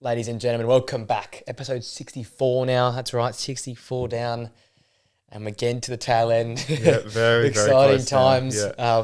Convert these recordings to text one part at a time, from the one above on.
Ladies and gentlemen, welcome back. Episode 64 now. That's right, 64 down. And we're getting to the tail end. Yeah, very, exciting very times. Yeah.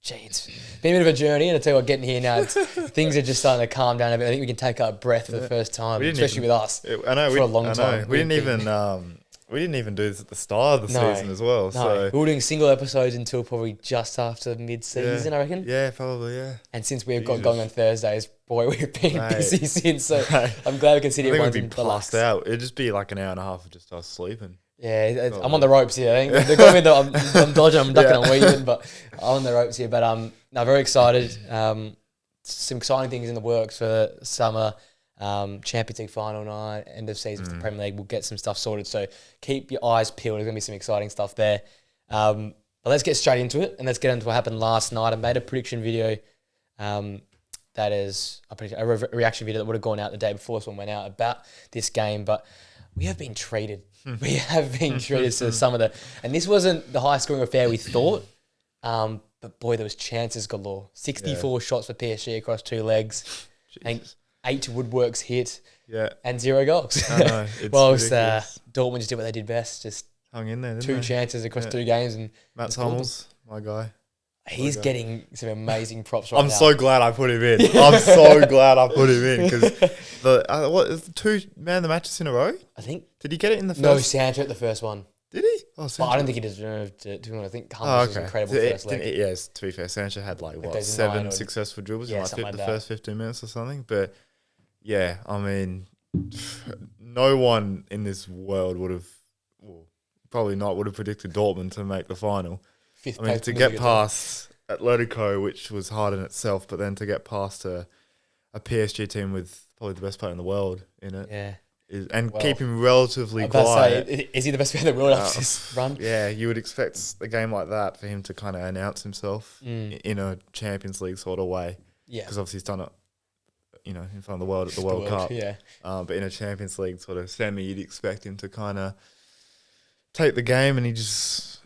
It's been a bit of a journey, and I tell you what, getting here now, things are just starting to calm down a bit. I think we can take our breath for the first time, especially with us. I know, for a long time. We didn't even do this at the start of the season as well. No, So we were doing single episodes until probably just after mid-season, I reckon. Yeah, probably, yeah. And since we've got going on Thursdays, boy, we've been busy since. So I'm glad we can sit here. I think we'd be passed out. It'd just be like an hour and a half of just us sleeping. Yeah, I'm on the ropes here. I think they've got me. I'm dodging, I'm ducking, I'm weaving, but I'm on the ropes here. But no, very excited. Some exciting things in the works for summer. Champions League final night, end of season for the Premier League. We'll get some stuff sorted. So keep your eyes peeled. There's gonna be some exciting stuff there. But let's get straight into it, and let's get into what happened last night. I made a prediction video. That is a reaction video that would have gone out the day before this one went out about this game, but we have been treated. We have been treated to some of the, and this wasn't the high scoring affair we thought, but boy, there was chances galore. 64 shots for PSG across two legs, and 8 Woodworks hit, and 0 goals. I know, Whilst Dortmund just did what they did best, just hung in there, didn't two they? chances across 2 games, and Mats Hummels, my guy. He's getting some amazing props right now. I'm so glad I put him in. I'm so glad I put him in because what is the 2 man of the matches in a row? I think. Did he get it in the first? No, Sancho at the first one. Did he? Oh, But I don't think he deserved it. I think Hummels was incredible first leg. Yes, to be fair, Sancho had like 7 successful dribbles in like the first 15 minutes or something. But yeah, I mean, no one in this world would have, probably not, would have predicted Dortmund to make the final. I mean, to get past Atletico, which was hard in itself, but then to get past a PSG team with probably the best player in the world in it, keep him relatively quiet. Is he the best player in the world after this run? Yeah, you would expect a game like that for him to kind of announce himself in a Champions League sort of way. Yeah, because obviously he's done it, in front of the world at the World Cup. Yeah, but in a Champions League sort of semi, you'd expect him to kind of take the game, and he just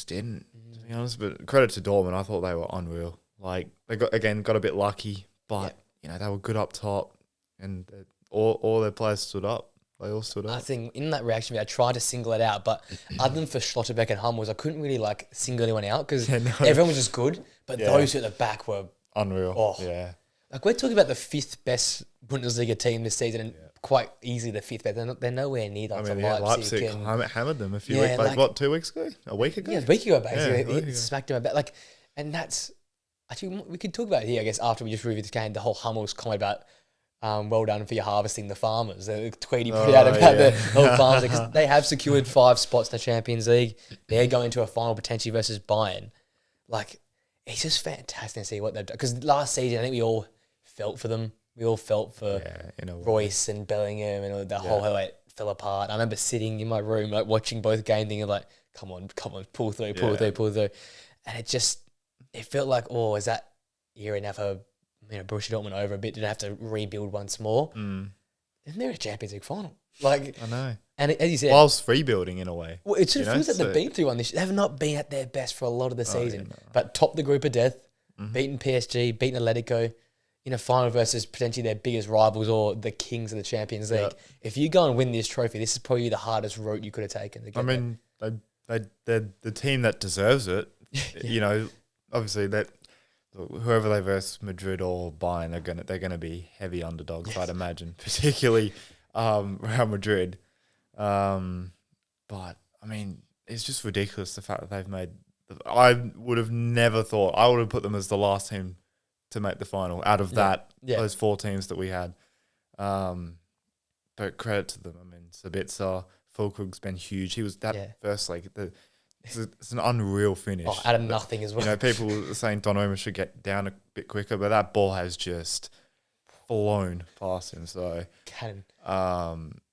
didn't. To be honest, but credit to Dortmund, I thought they were unreal. Like they got a bit lucky, but they were good up top, and all their players stood up. They all stood up. I think in that reaction video, I tried to single it out, but other than for Schlotterbeck and Hummels, I couldn't really single anyone out because everyone was just good, but those who at the back were unreal. Oh. Yeah, like we're talking about the 5th best Bundesliga team this season, and quite easily the 5th best. They're nowhere near that. Leipzig hammered them a few weeks ago. 2 weeks ago? A week ago? Yeah, a week ago, basically. He smacked him about. And that's, actually, we could talk about it here, I guess, after we just reviewed this game, the whole Hummels comment about, well done for your harvesting the farmers. The tweet he put out about the whole farmers, because they have secured 5 spots in the Champions League. They're going to a final potentially versus Bayern. It's just fantastic to see what they've done. Because last season, I think we all felt for them. We all felt for Reus and Bellingham and the whole how it fell apart. I remember sitting in my room, watching both games, thinking come on, pull through. And it felt like, is that year enough for Borussia Dortmund over a bit? Did I have to rebuild once more? And they're in a Champions League final. I know. And as you said, whilst rebuilding in a way. Well, it sort of feels like they've been through one this year. They have not been at their best for a lot of the season, but topped the group of death, beaten PSG, beaten Atletico, in a final versus potentially their biggest rivals or the kings of the Champions League. If you go and win this trophy, this is probably the hardest route you could have taken. They're the team that deserves it. Obviously that whoever they verse, Madrid or Bayern, they're gonna be heavy underdogs. I'd imagine, particularly Real Madrid. But I mean, it's just ridiculous the fact that they've made. I would have never thought. I would have put them as the last team to make the final out of those 4 teams that we had. But credit to them. I mean, Sabitzer, Füllkrug's been huge. He was that first leg. It's an unreal finish. Out of nothing as well. People are saying Donnarumma should get down a bit quicker, but that ball has just flown past him. So, I mean,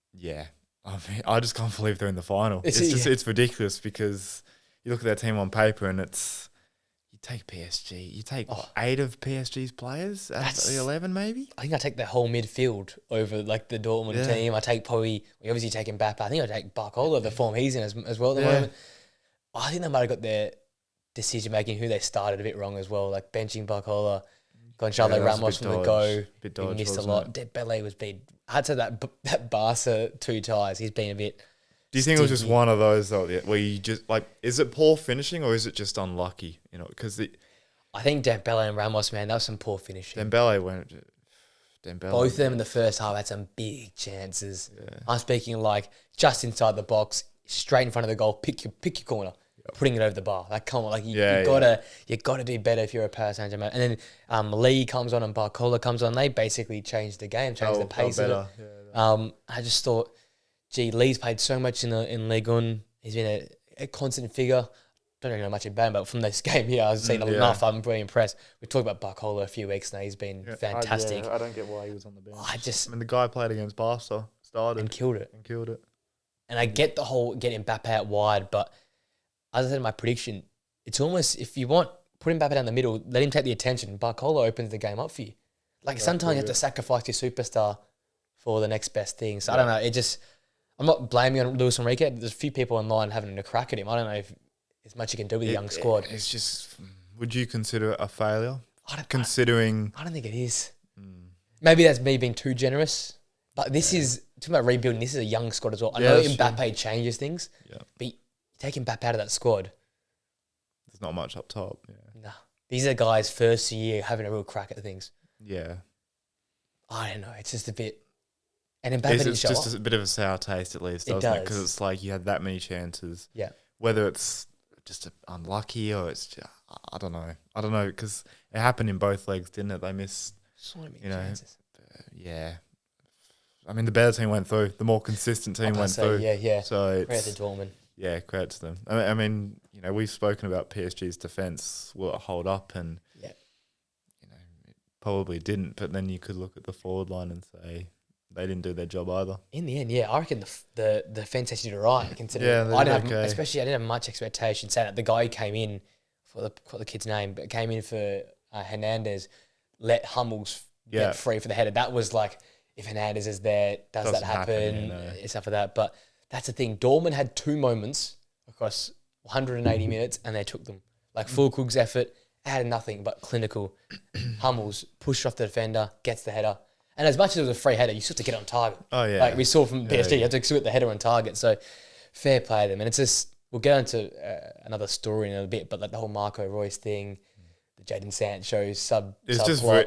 I just can't believe they're in the final. It's ridiculous because you look at their team on paper and you take PSG. You take 8 of PSG's players out of the 11, maybe? I think I take the whole midfield over the Dortmund team. I take we obviously take Mbappe. I think I take Barcola, the form he's in as well at the moment. I think they might have got their decision making, who they started, a bit wrong as well. Benching Barcola Gonzalo Ramos from the go. Bit He dodge, missed a wasn't lot. it? Dembele was been. I'd say that Barca 2 ties. He's been a bit. Do you think it was just one of those though, where you just like, is it poor finishing or is it just unlucky? You know, because I think Dembele and Ramos, man, that was some poor finishing. Dembele. Both of them in the first half had some big chances. Yeah. I'm speaking like just inside the box, straight in front of the goal. Pick your corner, putting it over the bar. Like come on, like you gotta do better if you're a Paris Saint-Germain. And then Lee comes on and Barcola comes on. They basically changed the game, changed the pace of it. Yeah. I just thought, gee, Lee's played so much in Ligue 1. He's been a constant figure. Don't really know much about him, but from this game here, I've seen enough. I'm very impressed. We talked about Barcola a few weeks now. He's been fantastic. I don't get why he was on the bench. I mean, the guy played against Barca, started and killed it. And I get the whole getting Mbappe out wide, but as I said in my prediction, it's almost, if you want, put Mbappe down the middle, let him take the attention. Barcola opens the game up for you. Like sometimes you have to sacrifice your superstar for the next best thing. So I don't know. It just, I'm not blaming on Luis Enrique. There's a few people online having a crack at him. I don't know if there's much you can do with a young squad. It's just, would you consider it a failure? I don't think it is. Maybe that's me being too generous. But this is, talking about rebuilding, this is a young squad as well. I know Mbappe changes things, but you take Mbappe out of that squad. There's not much up top. Yeah. Nah. These are guys first year having a real crack at things. Yeah. I don't know. It's just a bit... And Mbappe didn't show just a bit of a sour taste at least, doesn't it? Because it's like you had that many chances. Yeah. Whether it's just unlucky or it's just, I don't know, because it happened in both legs, didn't it? They missed so many chances. Yeah. I mean, the better team went through. The more consistent team went through. Yeah. So credit to Dortmund. Yeah, credit to them. I mean, you know, we've spoken about PSG's defence. Will it hold up? And you know, it probably didn't. But then you could look at the forward line and say they didn't do their job either. In the end, I reckon the defence actually did it right. Considering I didn't have much expectation. Saying that the guy who came in for the kid's name, but came in for Hernandez, let Hummels get free for the header. That was like, if Hernandez is there, does that happen? Stuff like that. But that's the thing. Dortmund had 2 moments across 180 minutes, and they took them. Like Füllkrug's effort, added nothing but clinical. Hummels pushed off the defender, gets the header. And as much as it was a free header, you still have to get on target. Oh, yeah. Like we saw from PSG, you have to get the header on target. So fair play to them. And it's just, we'll get into another story in a bit, but like the whole Marco Reus thing, the Jadon Sancho subplot.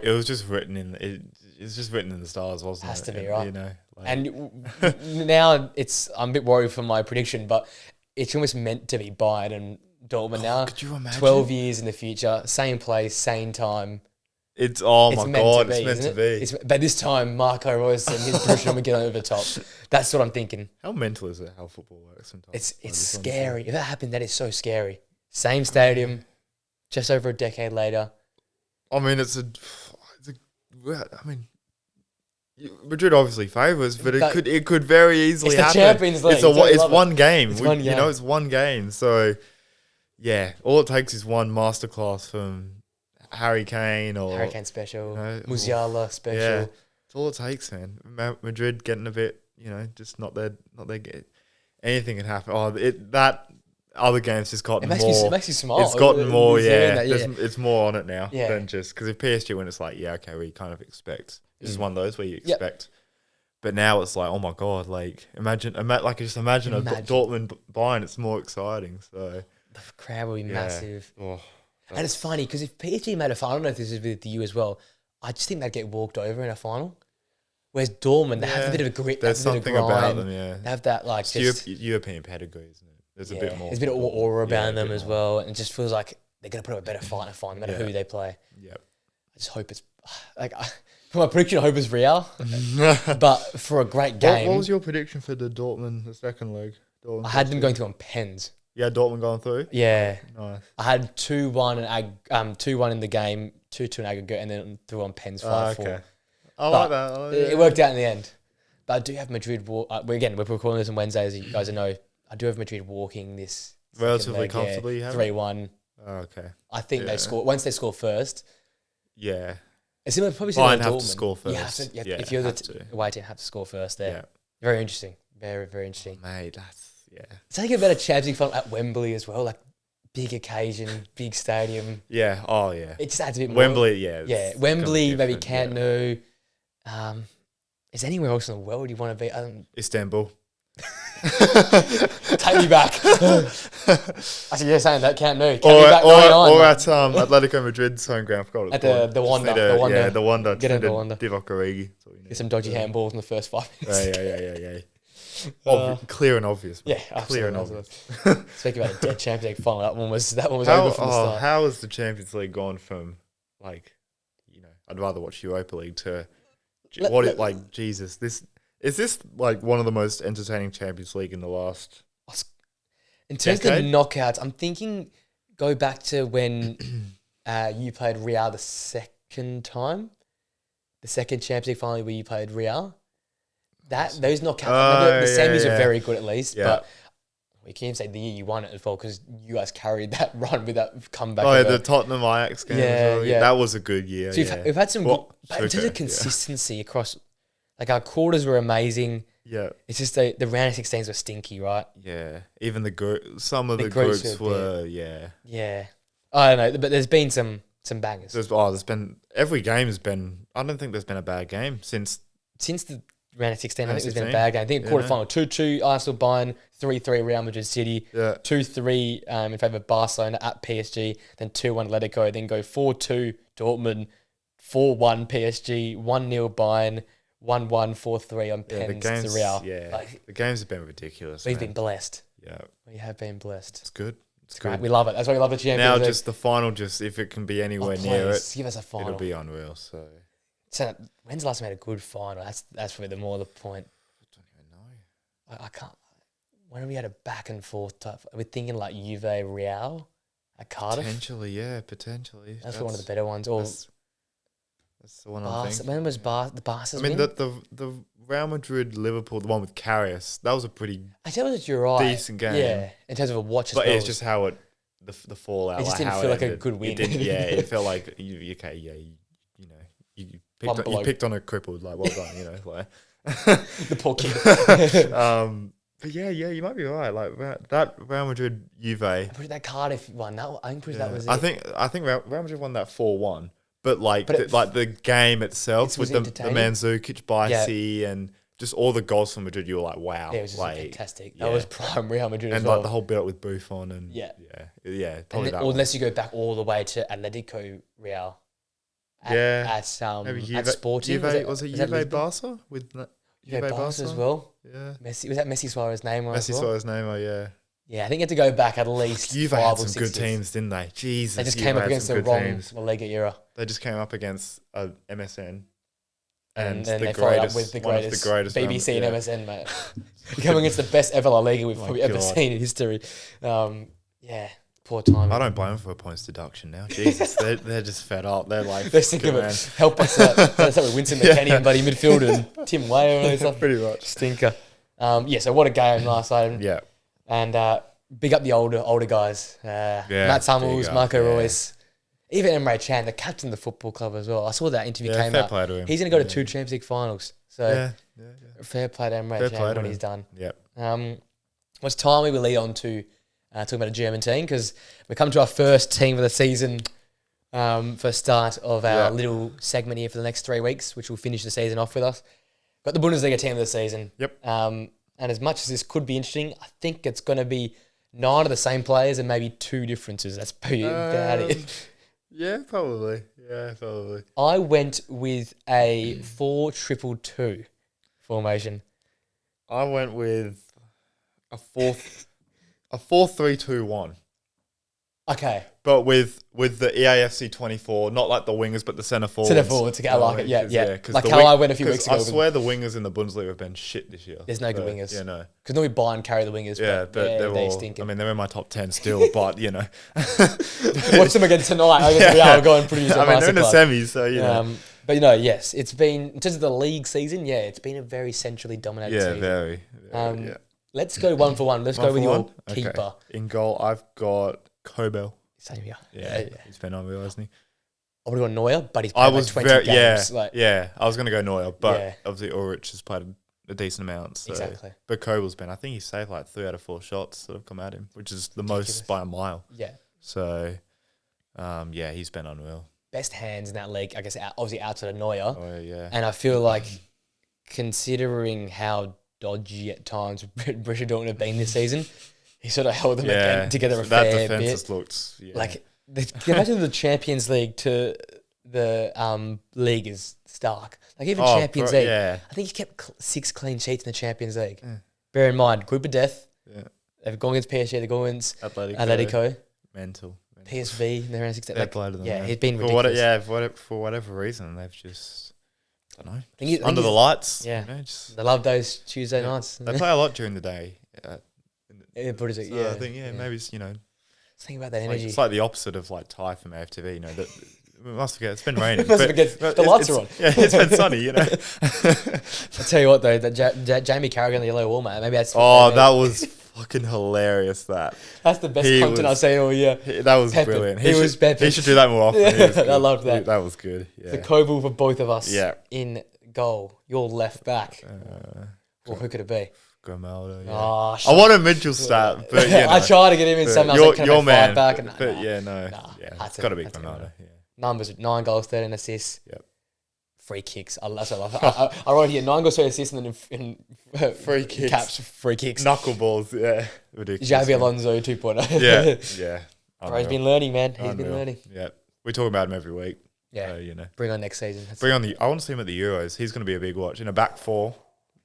It was just written in the stars, wasn't it? Has to be, right? You know, and now I'm a bit worried for my prediction, but it's almost meant to be Bayern and Dortmund now. Could you imagine? 12 years in the future, same place, same time. It's meant to be. But this time, Marco Reus and his Borussia get over the top. That's what I'm thinking. How mental is it? How football works sometimes? It's scary. If that happened, that is so scary. Same stadium, just over a decade later. I mean, Madrid obviously favours, but it could very easily happen. It's the Champions League. It's one game. It's one game. You know, it's one game. So, yeah, all it takes is one masterclass from Harry Kane special, Musiala special. Yeah, it's all it takes, man. Madrid getting a bit, you know, just not their anything can happen. That other games just gotten more. It makes you smile. It's gotten more, it's more on it now than just because if PSG when it's like, we kind of expect. This is one of those where you expect. But now it's like, oh my god, like imagine a Dortmund Bayern. It's more exciting. So the crowd will be massive. Oh. And it's funny because if PSG made a final, I don't know if this is with you as well, I just think they'd get walked over in a final. Whereas Dortmund, they have a bit of a grit. There's something about them, They have that like just European pedigree, isn't it? There's a bit more. There's a bit of aura about them as well, and it just feels like they're going to put up a better fight in a final, no matter who they play. Yep. I just hope it's like for my prediction, I hope it's Real, but for a great game. What was your prediction for the Dortmund, the second leg? I had them going through on pens. Yeah, Dortmund going through? Yeah. Nice. I had 2-1 in the game, 2-2 in aggregate, and then threw on pens 5-4. Okay. I like that. It worked out in the end. But I do have Madrid, we're recording this on Wednesday, as you guys know. I do have Madrid walking this. Relatively comfortably, 3-1. Oh, okay. I think they score, once they score first. Yeah. It's probably similar to Dortmund. Have to score first. If you're the away team, have to score first there. Yeah. Very interesting. Very, very interesting. Mate, that's... Yeah. It's like a better Champions League final at Wembley as well. Like big occasion, big stadium. Yeah. Oh, yeah. It just adds a bit more. Wembley, yeah. Yeah, Wembley, maybe Camp Nou. Is there anywhere else in the world you want to be? Istanbul. Take me back. Actually, you're saying that Camp Nou. Or at Atletico Madrid's home ground. I forgot what it's called. The Wanda. Yeah, the Wanda. Get into the Wanda. Divock Origi. Get some dodgy handballs in the first 5 minutes. Yeah. Clear and obvious. Man. Yeah, clear and obvious. Speaking about a dead Champions League final, that one was over from the start. How has the Champions League gone from I'd rather watch Europa League to Jesus? Is this like one of the most entertaining Champions League in the last? In terms decade? Of the knockouts, I'm thinking go back to when you played Real the second time, the second Champions League final where you played Real. Those knockouts, the semis are very good at least, but we can even say the year you won it as well because you guys carried that run with that comeback. Oh, the Tottenham Ajax game. Yeah, that was a good year. So we've had some, but in terms of consistency across, like our quarters were amazing. Yeah, it's just the round of 16s were stinky, right? Yeah, even the group, some of the groups were, yeah. I don't know, but there's been some bangers. There's been every game has been. I don't think there's been a bad game since the round of 16. I think there's been a bad game. I think quarterfinal 2-2 Arsenal Bayern, 3-3 Real Madrid City, 2-3 in favour of Barcelona at PSG, then 2-1 Atletico, then go 4-2 Dortmund, 4-1 PSG, 1-0 Bayern. 1-1, 4-3 on pens to Real. Yeah, the games have been ridiculous. We've been blessed. Yeah, we have been blessed. It's good. It's great. We love it. That's why we love the Champions Now, League. just the final, if it can be anywhere near it, give us a final. It'll be unreal. So, when's the last time we had a good final? That's probably the point. I don't even know. I can't. When have we had a back and forth type? Are we thinking like Juve Real at Cardiff? Potentially. That's one of the better ones. Or that's the one I'm thinking. When was the Barca's win? The Real Madrid Liverpool, the one with Karius, that was a pretty decent game. Yeah, in terms of a watch. But it's just how the fallout. It just didn't feel like a good win. It felt like you picked on a crippled. Like, well done, the poor kid. But you might be right. Like that Real Madrid Juve. That Cardiff one. I think that was it. I think Real Madrid won that 4-1. But the game itself with the Mandzukic, Bicey, and just all the goals from Madrid, you were like, wow. Yeah, it was fantastic. That was prime Real Madrid as well. And the whole build-up with Buffon and probably that. Unless you go back all the way to Atletico Real. At Sporting. Was it Juve Barca with Juve Barca as well? Yeah. Messi, was that Messi Suarez Neymar? Suarez Neymar, yeah. Yeah, I think you had to go back at least Juve 5 had or some 6 good teams, didn't they? Jesus, they just came up against the wrong La Liga era. They just came up against MSN, and they followed up with the greatest BBC and MSN, mate. Coming against the best ever La Liga we've probably ever seen in history. Poor time. I don't blame them for a points deduction now. Jesus, they're just fed up. They're like, they're sick of it. Help us out. That's with Winston McKennie and bloody midfielder and Tim Weah and stuff. Pretty much stinker. So what a game last night. Yeah. And big up the older guys. Matt Hummels, Marco Reus, even Emre Can, the captain of the football club as well. I saw that interview came out. Play to him. He's going to go to 2 Champions League finals. So fair play to Emre Can when he's done. Yep. It's time we will lead on to talking about a German team because we come to our first team of the season for start of our little segment here for the next 3 weeks, which will finish the season off with us. Got the Bundesliga team of the season. Yep. And as much as this could be interesting, I think it's going to be 9 of the same players and maybe 2 differences. That's pretty about it. Yeah, probably. I went with a 4-2-2 formation. I went with a 4-3-2-1. Okay. But with the EAFC 24, not like the wingers, but the centre forwards. Centre forwards, I like it, yeah. Like how I went a few weeks ago. I swear the wingers in the Bundesliga have been shit this year. There's no good wingers. Yeah, no. Because normally Bayern carry the wingers, but they stink. I mean, they're in my top 10 still, but, Watch them again tonight. Real going pretty I mean, they're in the semis, so, But, yes, it's been, in terms of the league season, it's been a very centrally dominated season. Very, Let's go 1 for 1. Let's go with your keeper. Okay. In goal, I've got Kobel. Same here. Yeah. He's been unreal, hasn't he? I would have gone Neuer, but he's played 20 games. I was going to go Neuer, but obviously Ulrich has played a decent amount. So. Exactly. But Kobel's been, I think he saved like 3 out of 4 shots that have come at him, which is the most by a mile. Yeah. So, he's been unreal. Best hands in that league, I guess, obviously outside of Neuer. Oh, yeah. And I feel like, considering how dodgy at times Borussia Dortmund have been this season, he sort of held them together a fair bit. That defence just looked... Yeah. Like, imagine the Champions League to the league is stark. Like, even Champions League, I think he kept 6 clean sheets in the Champions League. Yeah. Bear in mind, group of death. Yeah. They've gone against PSG, they've gone against Atletico. Mental. PSV, they're around 6. He's been ridiculous. For whatever reason, they've just... I don't know. Under the lights. Yeah. They love those Tuesday nights. They play a lot during the day. What is it? So I think, maybe it's, think about that energy. It's like the opposite of like Ty from AFTV, that we must forget it's been raining. The lights are on. Yeah, it's been sunny, I tell you what though, that Jamie Carragher on the yellow wall, mate. Maybe that's that was fucking hilarious. That's the best content I've seen all year. That was brilliant. He was Pepe. He should do that more often. I loved that. That was good. Yeah. The Kobel for both of us in goal. Your left back. Who could it be? Grimaldo, Oh, I wanted Mitchell stat, but I tried to get him in somehow. Your man, back it's got to be Grimaldo. Yeah. Numbers: 9 goals, 13 assists. Yep. Free kicks. I wrote here 9 goals, 13 assists, and then in free kicks, caps, free kicks, knuckleballs. Yeah, ridiculous. Xavi Alonso 2.0. Yeah. Bro, he's been learning, man. He's been learning. Yeah, we talk about him every week. Yeah, so, bring on next season. I want to see him at the Euros. He's going to be a big watch in a back four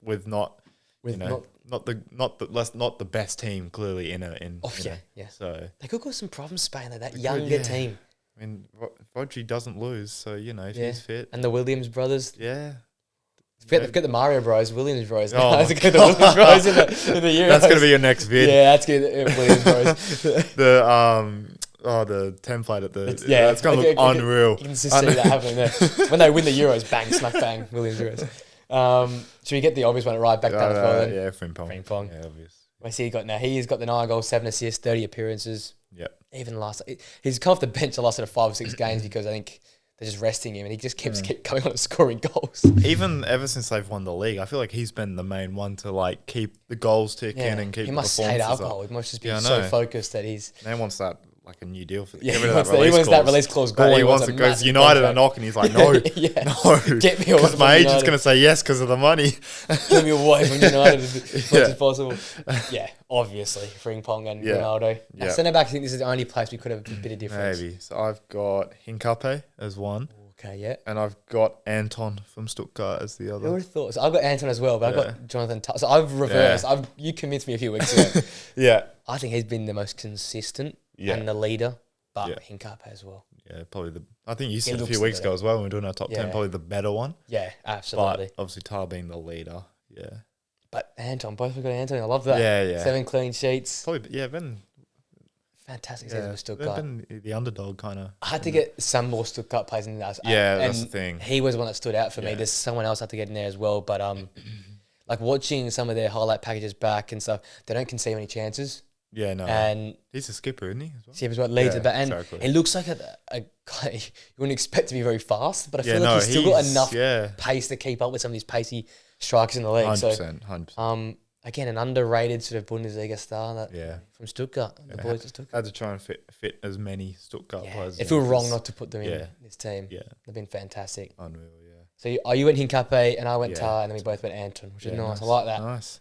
with not the best team clearly So they could cause some problems, Spain. That younger team. I mean, Rodri doesn't lose, so if he's fit, and the Williams brothers. Yeah. They've got the Mario Bros, Williams Bros. Oh, let's get the Williams Bros in the Euros. That's gonna be your next vid. Yeah, that's good. Williams Bros. The template at that's gonna look unreal. You can just see that happening there. When they win the Euros, bang, smack, bang, Williams Euros. Should we get the obvious one right back down as well then? Yeah, Frimpong. Yeah, obvious. I see he's got the 9 goals, 7 assists, 30 appearances. Yep. Even he's come off the bench the last 5 or 6 games because I think they're just resting him and he just keeps coming on and scoring goals. Even ever since they've won the league, I feel like he's been the main one to keep the goals ticking and keep the performances up. He must hate alcohol. He must just be so focused that he's... Man wants that a new deal for he wants that release clause gone. He wants to go to United a knock and he's like, no, no. Get me away because my agent's going to say yes because of the money. Get me away from United as much as possible. Yeah, obviously, Frimpong and Ronaldo. At centre-back, I think this is the only place we could have a bit of difference. Maybe. So I've got Hincapié as one. Okay, yeah. And I've got Anton from Stuttgart as the other. I would have thought. So I've got Anton as well, but I've got Jonathan. So I've reversed. You convinced me a few weeks ago. Yeah. I think he's been the most consistent and the leader. But Hincapié as well. Yeah, probably I think you said a few weeks ago as well when we were doing our top 10, probably the better one. Yeah, absolutely. But obviously Tar being the leader, But Anton, both we got Anton. I love that. Yeah. 7 clean sheets. Probably, been... Fantastic season with Stuttgart. Been the underdog kind of. I had to get some more Stuttgart players in there. Yeah, that's the thing. He was one that stood out for me. There's someone else I had to get in there as well. But watching some of their highlight packages back and stuff, they don't concede any chances. Yeah, no. And he's a skipper, isn't he? Skipper's what leads it back. And it looks like a guy you wouldn't expect to be very fast, but I feel like he's still got enough pace to keep up with some of these pacey strikers in the league. 100%, 100%. Again, an underrated sort of Bundesliga star from Stuttgart. The boys at Stuttgart. I had to try and fit as many Stuttgart players. It feels wrong not to put them in this team. Yeah. They've been fantastic. Unreal, yeah. So you went Hincapié and I went Tar, and then we both went Anton, which is nice. I like that. Nice.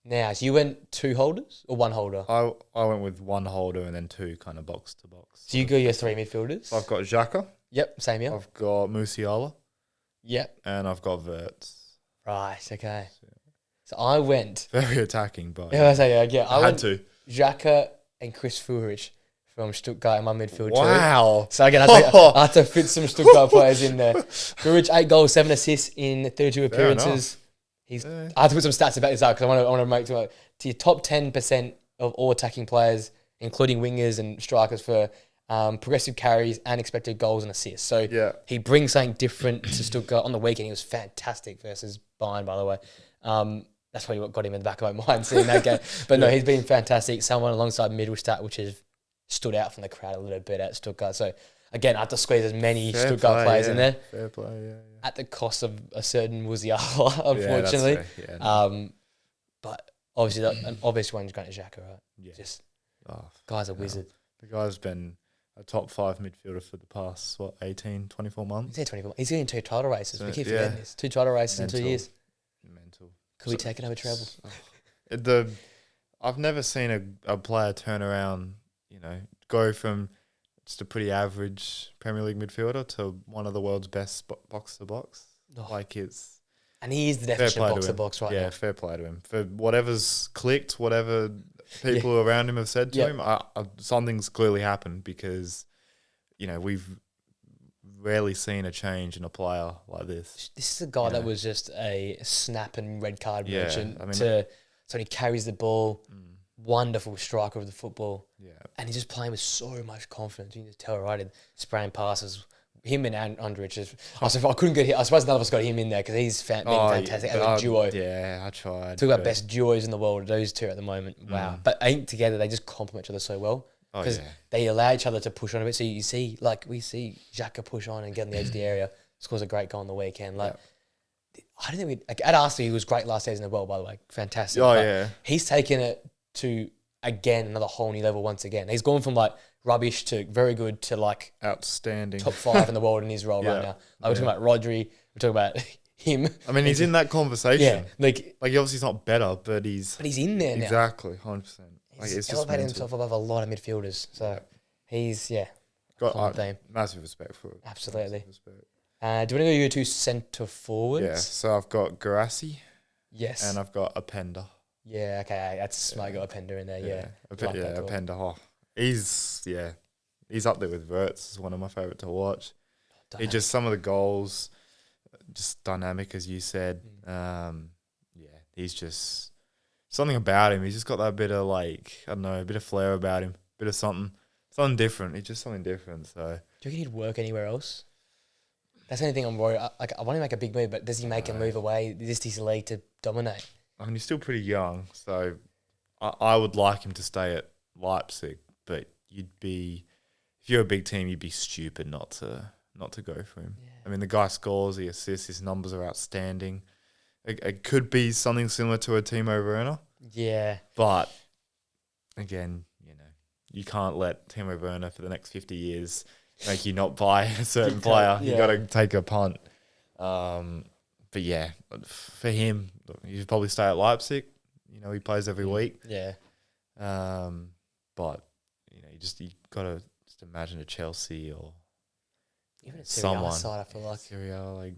Now, so you went 2 holders or 1 holder? I went with 1 holder and then 2 kind of box to box. So you go your 3 midfielders? So I've got Xhaka. Yep, same here. I've got Musiala. Yep. And I've got Wirtz. Right, okay. So I went... Very attacking, but... I had to. Xhaka and Chris Führich from Stuttgart in my midfield. Wow. So again, I had to fit some Stuttgart players in there. Führich, 8 goals, 7 assists in 32 appearances. I have to put some stats about this out because I want to make to your top 10% of all attacking players, including wingers and strikers for progressive carries and expected goals and assists. So he brings something different to Stuttgart on the weekend. He was fantastic versus Bayern, by the way. That's probably what got him in the back of my mind seeing that game. But no, he's been fantastic. Someone alongside Mittelstadt, which has stood out from the crowd a little bit at Stuttgart. So Again, I have to squeeze as many Stuttgart players in there. Fair play, yeah. At the cost of a certain Musiala, unfortunately. Yeah, that's fair, but obviously, an obvious one's going to Xhaka, right? Yeah. Just guy's a wizard. The guy's been a top 5 midfielder for the past, 18, 24 months? He's 24. He's in 2 title races. We keep forgetting this. 2 title races in 2 years. Mental. Could we take another treble? I've never seen a player turn around, go from just a pretty average Premier League midfielder to one of the world's best box-to-box. And he is the definition of box-to-box right now. Yeah, fair play to him. For whatever's clicked, whatever people around him have said to him, something's clearly happened because, we've rarely seen a change in a player like this. This is a guy that was just a snap and red card merchant. So he carries the ball, wonderful striker of the football. Yeah. And he's just playing with so much confidence. You can just tell, right? Spraying passes. Him and Andrich. I couldn't get him. I suppose none of us got him in there because he's been fantastic as a duo. Yeah, I tried. Talk about best duos in the world, those two at the moment. Wow. But ain't together, they just complement each other so well. Because they allow each other to push on a bit. So you see, we see Xhaka push on and get on the edge of the area. Scores a great goal on the weekend. I don't think at Arsenal, he was great last season as well, by the way. Fantastic. He's taken it to, again, another whole new level once again. He's gone from rubbish to very good to outstanding. Top 5 in the world in his role right now. We're talking about Rodri. We're talking about him. I mean, he's in that conversation. Yeah. He obviously is not better, but he's in there now. Exactly, 100%. He's elevated himself above a lot of midfielders. So he's, got massive respect for it. Absolutely. Do you want to go your 2 centre forwards? Yeah, so I've got Guirassy. Yes. And I've got Openda. Yeah, okay. That's smart. I got Openda in there, yeah. Openda. Oh, he's up there with Wirtz. Is one of my favourite to watch. He just, some of the goals, just dynamic, as you said. He's just, something about him. He's just got that bit of I don't know, a bit of flair about him. Bit of something different. He's just something different, so. Do you reckon he'd work anywhere else? That's the only thing I'm worried. I want to make a big move, but does he make a move away? Is this his league to dominate? I mean, he's still pretty young, so I would like him to stay at Leipzig. But if you're a big team, you'd be stupid not to go for him. Yeah. I mean, the guy scores, he assists, his numbers are outstanding. It could be something similar to a Timo Werner. Yeah, but again, you can't let Timo Werner for the next 50 years make you not buy a certain player. You got to take a punt. But yeah, for him, he should probably stay at Leipzig. He plays every week. Yeah. But you got to just imagine a Chelsea or even a Serie A side. I feel like Serie A,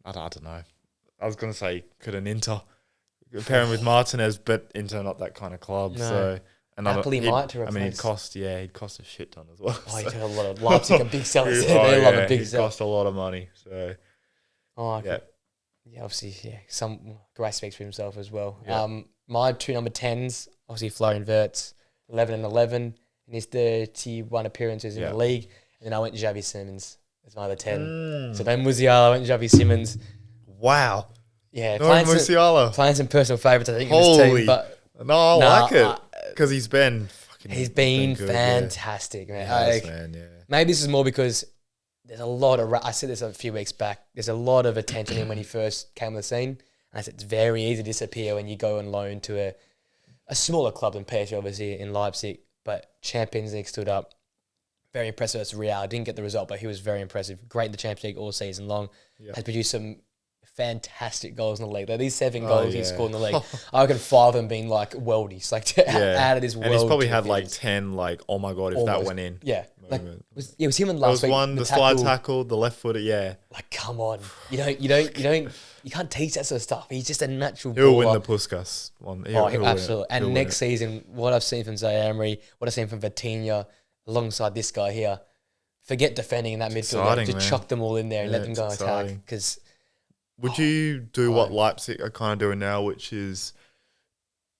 I don't know. I was gonna say could an Inter pair him with Martinez, but Inter not that kind of club. No. So. And Napoli might to replace. I mean, he'd cost a shit ton as well. Oh, he'd have a lot of Leipzig and big sellers. They love a big seller. Cost a lot of money. So, obviously, some Grace speaks for himself as well. Yeah. My 2 number 10s, obviously Florian Wirtz, 11 and 11 in his 31 appearances in the league, and then I went Xavi Simons as my other 10. So then Musiala, I went Xavi Simons. Wow. Yeah, Musiala playing some personal favourites, I think, in this team. But I like it. Because he's been good, fantastic, man. Maybe this is more because there's a lot of... I said this a few weeks back. There's a lot of attention in when he first came on the scene. And I said it's very easy to disappear when you go on loan to a smaller club than PSG, obviously, in Leipzig. But Champions League stood up. Very impressive versus Real. Didn't get the result, but he was very impressive. Great in the Champions League all season long. Has produced some fantastic goals in the league. These 7 goals he scored in the league, I reckon 5 of them being worldies, out of this world. And he's probably had 10, oh my God, if almost. That went in. Yeah. It was him and last week. The slide tackle, the left footer, come on. You can't teach that sort of stuff. He's just a natural baller. He'll win the Puskas one. Absolutely. And next season, what I've seen from Zaire Emery, what I've seen from Vitinha, alongside this guy here, forget defending in that midfield. Just chuck them all in there and let them go and attack. Because would you do what Leipzig are kind of doing now, which is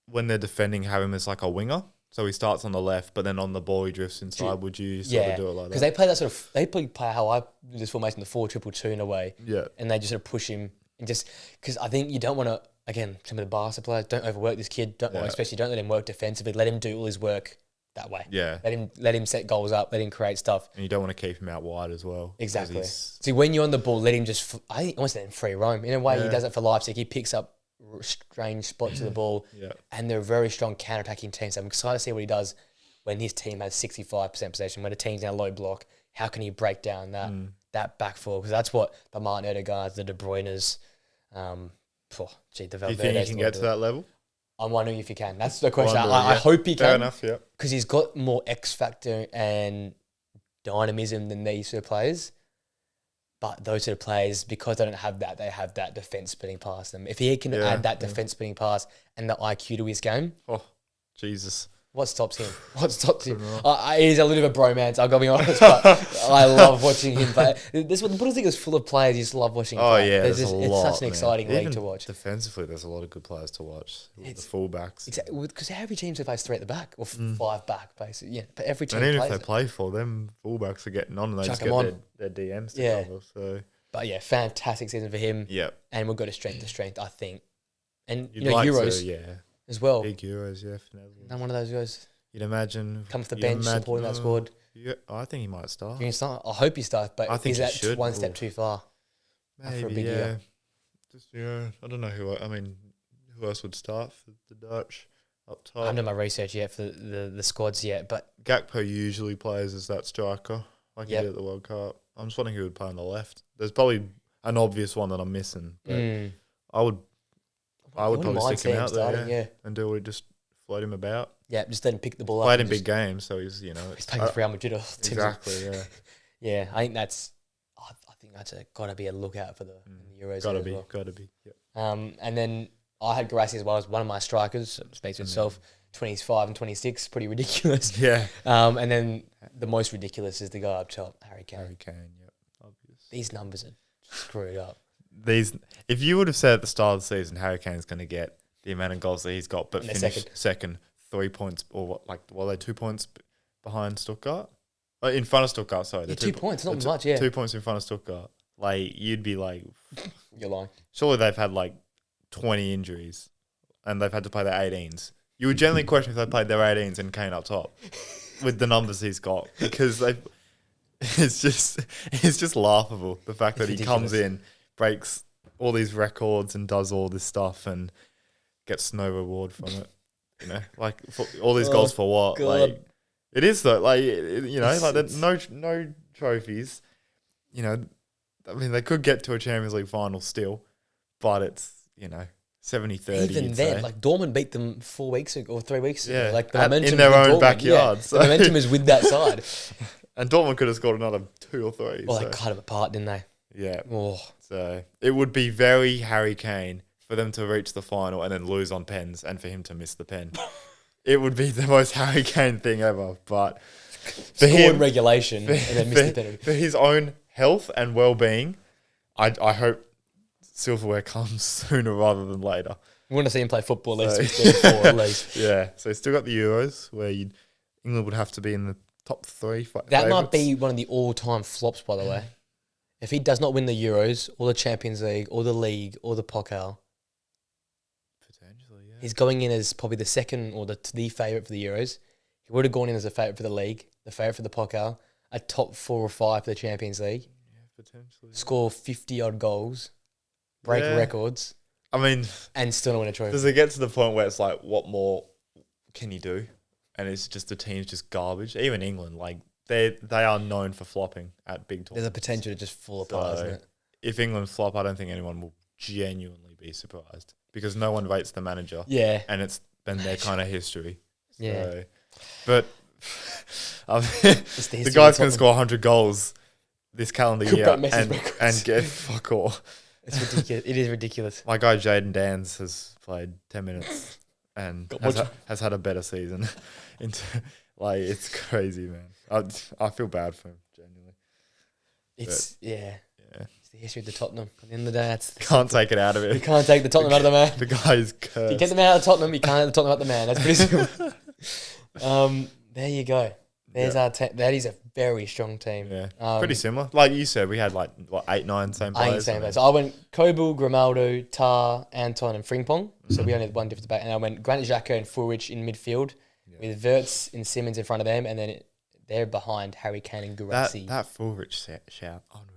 when they're defending, have him as a winger? So he starts on the left, but then on the ball he drifts inside. Would you sort of do it like that? Because they play that they play how I do this formation, the 4-2-2 in a way. Yeah. And they just sort of push him. And just because I think you don't want to, again, some of the Barca players, don't overwork this kid. Especially don't let him work defensively. Let him do all his work that way. Yeah. Let him set goals up. Let him create stuff. And you don't want to keep him out wide as well. Exactly. See, when you're on the ball, let him just. I think almost let him free roam. In a way, he does it for Leipzig. He picks up strange spots of the ball. Yeah. And they're a very strong counter-attacking team. So I'm excited to see what he does when his team has 65% possession. When a team's in a low block, how can he break down that back four? Because that's what the Martin Odegaards, the De Bruyne's. The Do you think he can get to that level? I'm wondering if he can. That's the question. I hope he can. Fair enough, yeah. Because he's got more X factor and dynamism than these sort of players. But those sort of players, because they don't have that, they have that defence spinning past them. If he can add that defence spinning pass and the IQ to his game. Oh, Jesus. What stops him? What stops him? He's a little bit of a bromance, I'll be honest, but I love watching him. But this Bundesliga is full of players you just love watching play. Oh, yeah, there's a lot, it's such an exciting league to watch. Defensively, there's a lot of good players to watch. The fullbacks. Exactly, because every team plays 3 at the back, or 5 back, basically. Yeah, but every team plays. And even plays if they play for them, fullbacks are getting on and they just get their DMs to cover. So. But yeah, fantastic season for him. Yep. And we'll go to strength to strength, I think. And, Euros as well. Big Euros, yeah. For Netherlands. Not one of those guys. You'd imagine. Come off the bench, supporting that squad. Yeah, I think he might start. You can start. I hope he starts, but I think is that one step too far? Maybe, for a big year? Just, I don't know who else would start for the Dutch up top? I haven't done my research yet for the squads yet, but Gakpo usually plays as that striker, like he did at the World Cup. I'm just wondering who would play on the left. There's probably an obvious one that I'm missing, but I would probably stick him out there, and do just float him about. Yeah, just let him pick the ball up. Played in big games, so he's he's playing for Real Madrid. Exactly, yeah. Yeah, I think that's got to be a lookout for the Euros. Got to be. Yep. And then I had Garassi as well as one of my strikers. Speaks for itself. 25 and 26, pretty ridiculous. Yeah. And then the most ridiculous is the guy up top, Harry Kane. Yep, obvious. These numbers are screwed up. If you would have said at the start of the season Harry Kane's going to get the amount of goals that he's got, but finished second, 3 points, or they're 2 points behind Stuttgart? In front of Stuttgart, sorry. Yeah, 2 points, not much, yeah. 2 points in front of Stuttgart. You'd be like... You're lying. Surely they've had 20 injuries and they've had to play their 18s. You would generally question if they played their 18s and Kane up top with the numbers he's got, because it's just laughable, the fact that he comes in, breaks all these records and does all this stuff and gets no reward from it. For all these goals for what? God. It is though. No trophies. They could get to a Champions League final still, but it's 70-30. Even then, Dortmund beat them 4 weeks ago or 3 weeks ago. Yeah, the momentum in their own Dortmund, backyard. Yeah. So. The momentum is with that side. And Dortmund could have scored another 2 or 3. Well, they cut them apart, didn't they? Yeah. Oh. So it would be very Harry Kane for them to reach the final and then lose on pens and for him to miss the pen. It would be the most Harry Kane thing ever. But for him, regulation and then miss the penalty. For his own health and well-being, I hope silverware comes sooner rather than later. We want to see him play football at least. Yeah. So he's still got the Euros where England would have to be in the top 3. That might be one of the all-time flops, by the way. If he does not win the Euros or the Champions League or the League or the Pokal, potentially, yeah. He's going in as probably the second or the favourite for the Euros. He would have gone in as a favourite for the League, the favourite for the Pokal, a top 4 or 5 for the Champions League. Yeah, potentially. Score 50-odd goals, break records. And still not win a trophy. Does it get to the point where it's what more can you do? And it's just the team's just garbage. Even England, they are known for flopping at big tournaments. There's a potential to just fall apart, isn't it? If England flop, I don't think anyone will genuinely be surprised because no one rates the manager. Yeah. And it's been their kind of history. Yeah. So, but the guy's going to score 100 goals this calendar year and get fuck all. It's ridiculous. It is ridiculous. My guy Jaden Dans has played 10 minutes and has had a better season. It's crazy, man. I feel bad for him, genuinely. It's It's the history of the Tottenham. At the end of the day, can't take it out of it. You can't take the Tottenham out of the man. The guy is cursed. If you get the man out of Tottenham, you can't have the Tottenham out of the man. That's pretty simple. There you go. There's our that is a very strong team. Yeah, pretty similar. Like you said, we had 8, 9 same players. So I went Kobel, Grimaldo, Tar, Anton, and Frimpong. So we only had one difference back. And I went Granit Xhaka and Fulrich in midfield. with Wirtz and Simmons in front of them, and then they're behind Harry Kane and Guirassy. That Fulrich shout, unreal.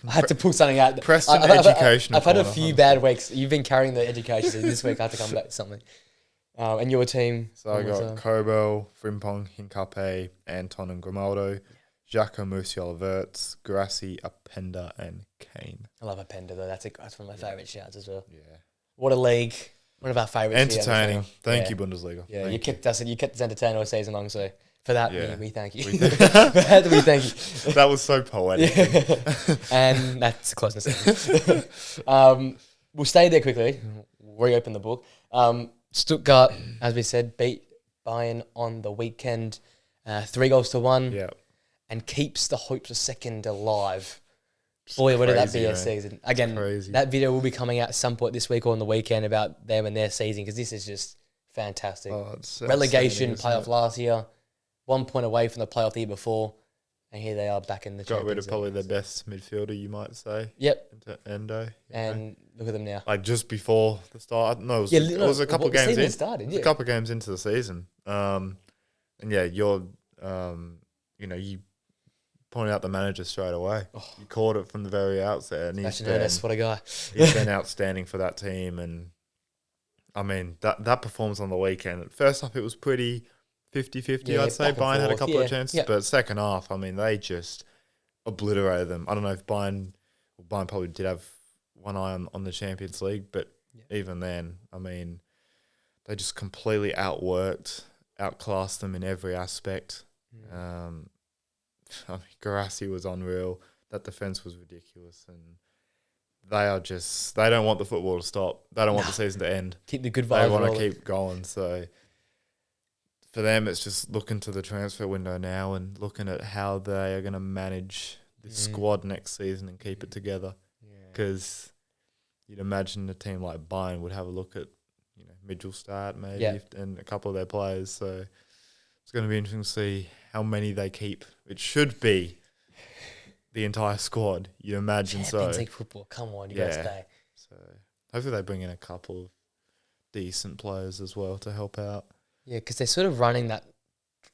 I had to pull something out. Preston educational. I've had a few bad weeks. You've been carrying the education, so this week I had to come back to something. And your team? So I got Kobel, Frimpong, Hincape, Anton and Grimaldo, Xhaka, Musiala, Wirtz, Guirassy, Openda and Kane. I love Openda though. That's one of my favourite shouts as well. Yeah. What a league. One of our favourites. Entertaining. Thank you, Bundesliga. Yeah, you kept us entertained all season long, so for that we thank you. For that we thank you. That was so poetic. And that's closeness. We'll stay there quickly. Reopen the book. Stuttgart, as we said, beat Bayern on the weekend, 3-1. Yeah. And keeps the hopes of second alive. Boy, what did that be a season? Again, that video will be coming out at some point this week or on the weekend about them and their season, because this is just fantastic. Relegation playoff last year, 1 point away from the playoff the year before, and here they are back in the Champions League. Got rid of probably their best midfielder, you might say. Yep. Into Endo. And look at them now. Like just before the start. No, it was a couple of games in. Started, a couple of games into the season. And yeah, you pointed out the manager straight away. Oh. You caught it from the very outset. And what a guy. He's been outstanding for that team. And I mean, that performance on the weekend, first half it was pretty 50-50, I'd say. Bayern had a couple of chances. But second half, I mean, they just obliterated them. I don't know if Bayern probably did have one eye on the Champions League, but even then, I mean, they just completely outclassed them in every aspect. I mean, Guirassy was unreal. That defense was ridiculous, and they don't want the football to stop. They don't want the season to end. Keep the good vibes. They want to keep going. So for them, it's just looking to the transfer window now and looking at how they are going to manage the squad next season and keep it together. Because you'd imagine a team like Bayern would have a look at Middelstadt maybe and a couple of their players. So it's going to be interesting to see how many they keep. It should be the entire squad, you imagine. Champions League football, come on, you guys stay. So hopefully they bring in a couple of decent players as well to help out. Yeah, because they're sort of running that,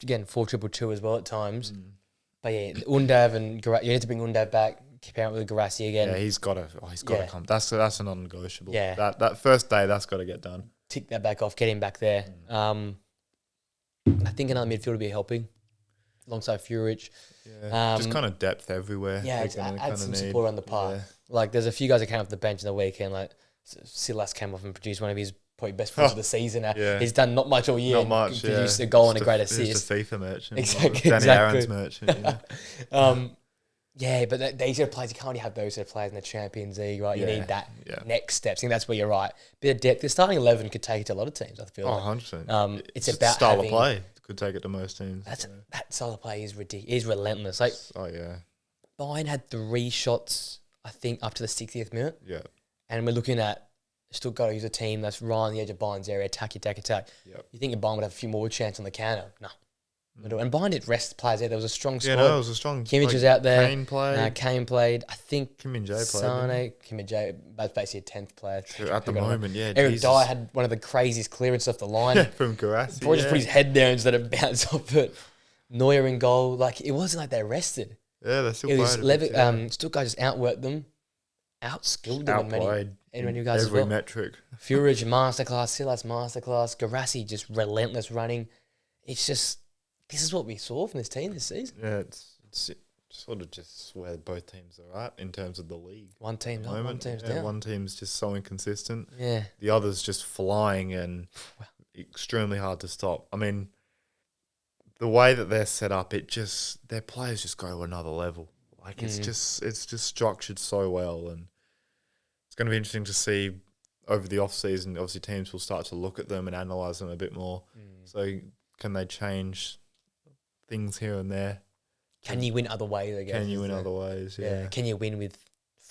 again, 4-2-2 as well at times. But yeah, Undav and you need to bring Undav back, keep out with Guirassy again. Yeah, he's got to come. That's a non-negotiable. Yeah. That first day, that's got to get done. Tick that back off, get him back there. I think another midfield will be helping alongside Furich. Yeah, just kind of depth everywhere. Yeah, add some support around the park. Yeah. Like, there's a few guys that came off the bench in the weekend. Like, Silas came off and produced one of his probably best plays of the season. He's done not much all year. Not much, produced a goal and a great assist. Just a FIFA merchant. Exactly. Danny Aaron's merchant. Yeah, but these sort of players, you can't really have those sort of players in the Champions League, right? You need that next step. I think that's where you're right. Bit of depth. The starting 11 could take it to a lot of teams, I feel like. 100%. It's about style of play could take it to most teams. That style of play is ridiculous. Is relentless. Like, Bayern had 3 shots, I think, up to the 60th minute. Yeah. And we're looking at Stuttgart, who's a team that's right on the edge of Bayern's area, attack. Yep. You think Bayern would have a few more chance on the counter? No. And Bayern did rest players there. There was a strong squad. Yeah, no, it was a strong. Kimmich was out there. Kane played. I think Kim and Jay played. Sane, Kim and Jay, both basically a 10th player. At the moment, yeah. Eric Dyer had one of the craziest clearances off the line. From Guirassy. Probably just put his head there instead of bounce off it. Neuer in goal. Like, it wasn't like they rested. Yeah, they still played. Stuttgart just outworked them, outskilled them in many guys every as well. metric. Furich masterclass, Silas masterclass, Guirassy just relentless running. It's just, this is what we saw from this team this season. Yeah, it's sort of just where both teams are at in terms of the league. One team's up, one team's down. One team's just so inconsistent. Yeah. The other's just flying and extremely hard to stop. I mean, the way that they're set up, their players just go to another level. Like, it's just structured so well, and it's going to be interesting to see over the off season. Obviously, teams will start to look at them and analyze them a bit more. So, can they change things here and there? Can you win other ways? I guess. Can you win other ways? Yeah. Can you win with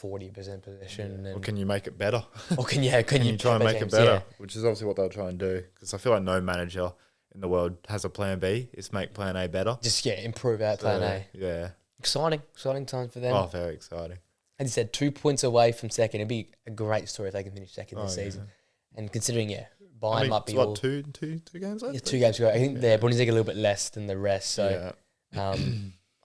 40% possession? Or can you make it better? Or can you try and make it better? Yeah. Which is obviously what they'll try and do. Because I feel like no manager in the world has a plan B. It's make plan A better. Just improve out plan A. Yeah. Exciting times for them. Oh, very exciting. As you said, 2 points away from second. It'd be a great story if they can finish second this season. And considering, Bayern might be all... Two games left? Yeah, 2 games to go. I think the Bundesliga a little bit less than the rest. So I'll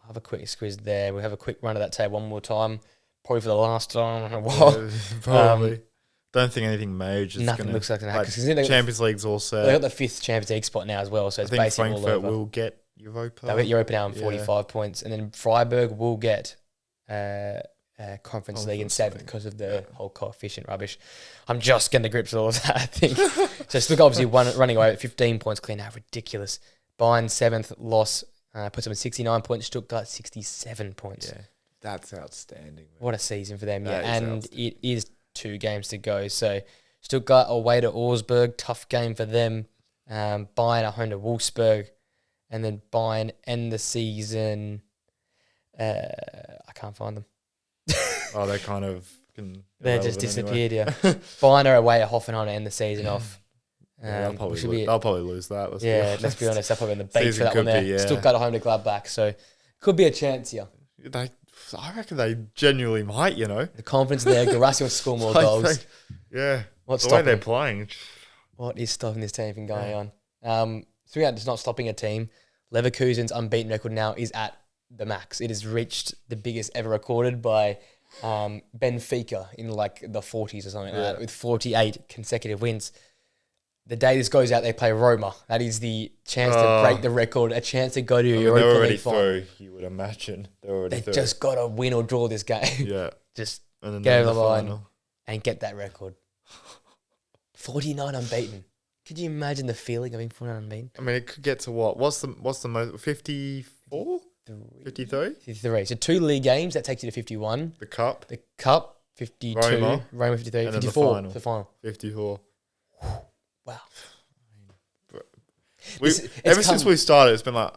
have a quick squeeze there. We'll have a quick run of that table one more time. Probably for the last time in a while. Yeah, probably. Don't think anything major. Nothing looks like that. Like, Champions League's all set. They got the 5th Champions League spot now as well, so it's basically all over. Frankfurt will get Europa. They'll get Europa now on 45 points, and then Freiburg will get Conference League in 7th because of the whole coefficient rubbish. I'm just getting to grips with all of that, I think. So Stuttgart obviously running away at 15 points clear now. Ridiculous. Bayern 7th loss puts them at 69 points. Stuttgart 67 points. Yeah, that's outstanding. Man. What a season for them. Yeah, and it is 2 games to go. So Stuttgart away to Augsburg. Tough game for them. Bayern at home to Wolfsburg. And then Bayern end the season. I can't find them. Oh, they kind of... They just disappeared, yeah. Bayern are away at Hoffenheim to end the season off. They'll probably lose that. Let's be honest. They'll probably in the beat for that one there. Yeah. Stuttgart at home to Gladbach. So could be a chance here. I reckon they genuinely might, you know. The confidence there. Garassi will score more goals. What's the way they're playing. What is stopping this team from going on? 3 out is not stopping a team. Leverkusen's unbeaten record now is at the max. It has reached the biggest ever recorded by Benfica in like the 40s or something like that, with 48 consecutive wins. The day this goes out, they play Roma. That is the chance to break the record, a chance to go to Europa League final. They're already through, you would imagine. They've just got to win or draw this game. Yeah. Just get over the line and get that record. 49 unbeaten. Could you imagine the feeling of being 49 unbeaten? I mean, it could get to what? What's the most? 54? 53? 53. So 2 league games, that takes you to 51. The Cup. 52. Roma 53. And 54. The final. 54. Wow. Since we started, it's been like,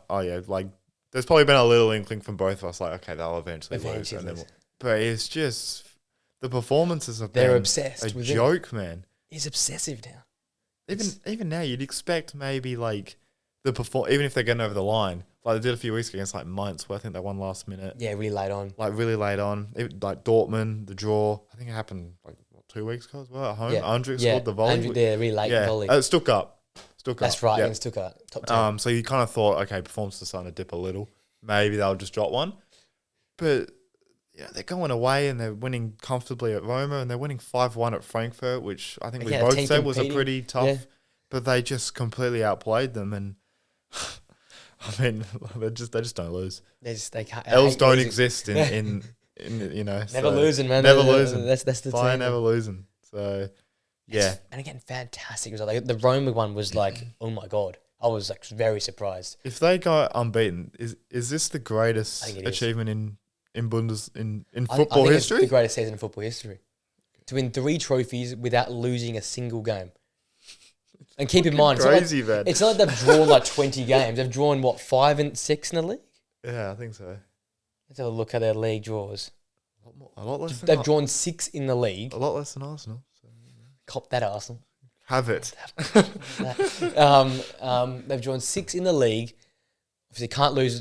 there's probably been a little inkling from both of us, like, okay, they'll eventually lose. But it's just, the performances have been obsessed with joke, man. He's obsessive now. Even now, you'd expect maybe, like, even if they're getting over the line, like they did a few weeks ago against, like, Mainz, where I think they won last minute. Yeah, really late on. Like, Dortmund, the draw, I think it happened, 2 weeks ago as well at home. Andrić scored the volley. Andrić did a really late volley. Stuttgart. That's right, against Stuttgart. Top 10. So you kind of thought, okay, performance is starting to dip a little. Maybe they'll just drop one. But they're going away and they're winning comfortably at Roma and they're winning 5-1 at Frankfurt, which I think we both said was a pretty tough. Yeah. But they just completely outplayed them and... I mean, they just don't lose. They can't. L's don't exist in never losing, man. Never losing. That's the team. Never losing. So yeah. And again, fantastic result. Like, the Roma one was like, oh my god, I was like very surprised. If they go unbeaten, is this the greatest achievement in football history? It's the greatest season in football history. To win 3 trophies without losing a single game. And keep in mind, it's not like they've drawn like 20 games. They've drawn, 5 and 6 in the league? Yeah, I think so. Let's have a look at their league draws. A lot less. They've drawn 6 in the league. A lot less than Arsenal. So. Cop that, Arsenal. Have it. They've drawn 6 in the league. Obviously, you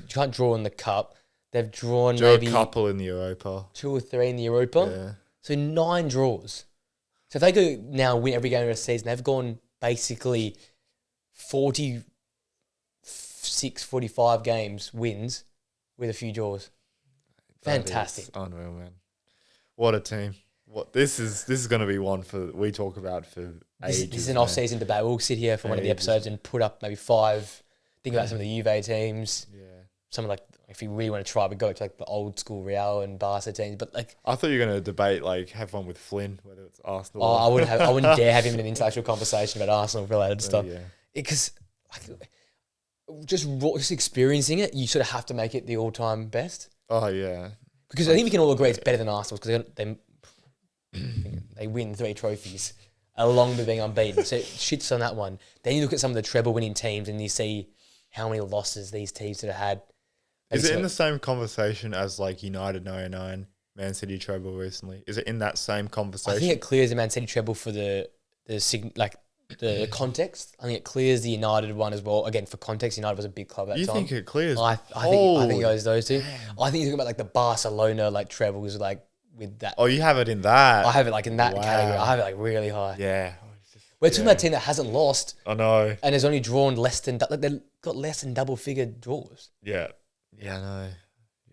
can't draw in the cup. They've drawn maybe a couple in the Europa. 2 or 3 in the Europa. Yeah. So 9 draws. So if they go now win every game of the season, they've gone basically 46, 45 games wins with a few draws. Fantastic. Unreal, man. What a team. This is going to be one we talk about for ages. This is an off-season debate. We'll sit here for one of the episodes and put up maybe 5. Think about some of the Juve teams. Yeah. Some of if you really want to try, we go to the old school Real and Barca teams. But I thought you were going to debate have one with Flynn, whether it's Arsenal. Oh, I wouldn't dare have him in an intellectual conversation about Arsenal related stuff. Yeah. Because just experiencing it, you sort of have to make it the all-time best. Oh yeah. Because I think we can all agree it's better than Arsenal because they win 3 trophies along with being unbeaten. So it shits on that one. Then you look at some of the treble-winning teams and you see how many losses these teams have had. Is it in the same conversation as United 99, Man City treble recently? Is it in that same conversation? I think it clears the Man City treble for the context. I think it clears the United one as well. Again, for context, United was a big club at that time. You think it clears? I think it goes those 2. Damn. I think you're talking about the Barcelona trebles with that. Oh, you have it in that. I have it in that category. I have it really high. Yeah. We're talking about a team that hasn't lost. I know. And has only drawn less than... they've got less than double-figure draws. Yeah. Yeah, I know.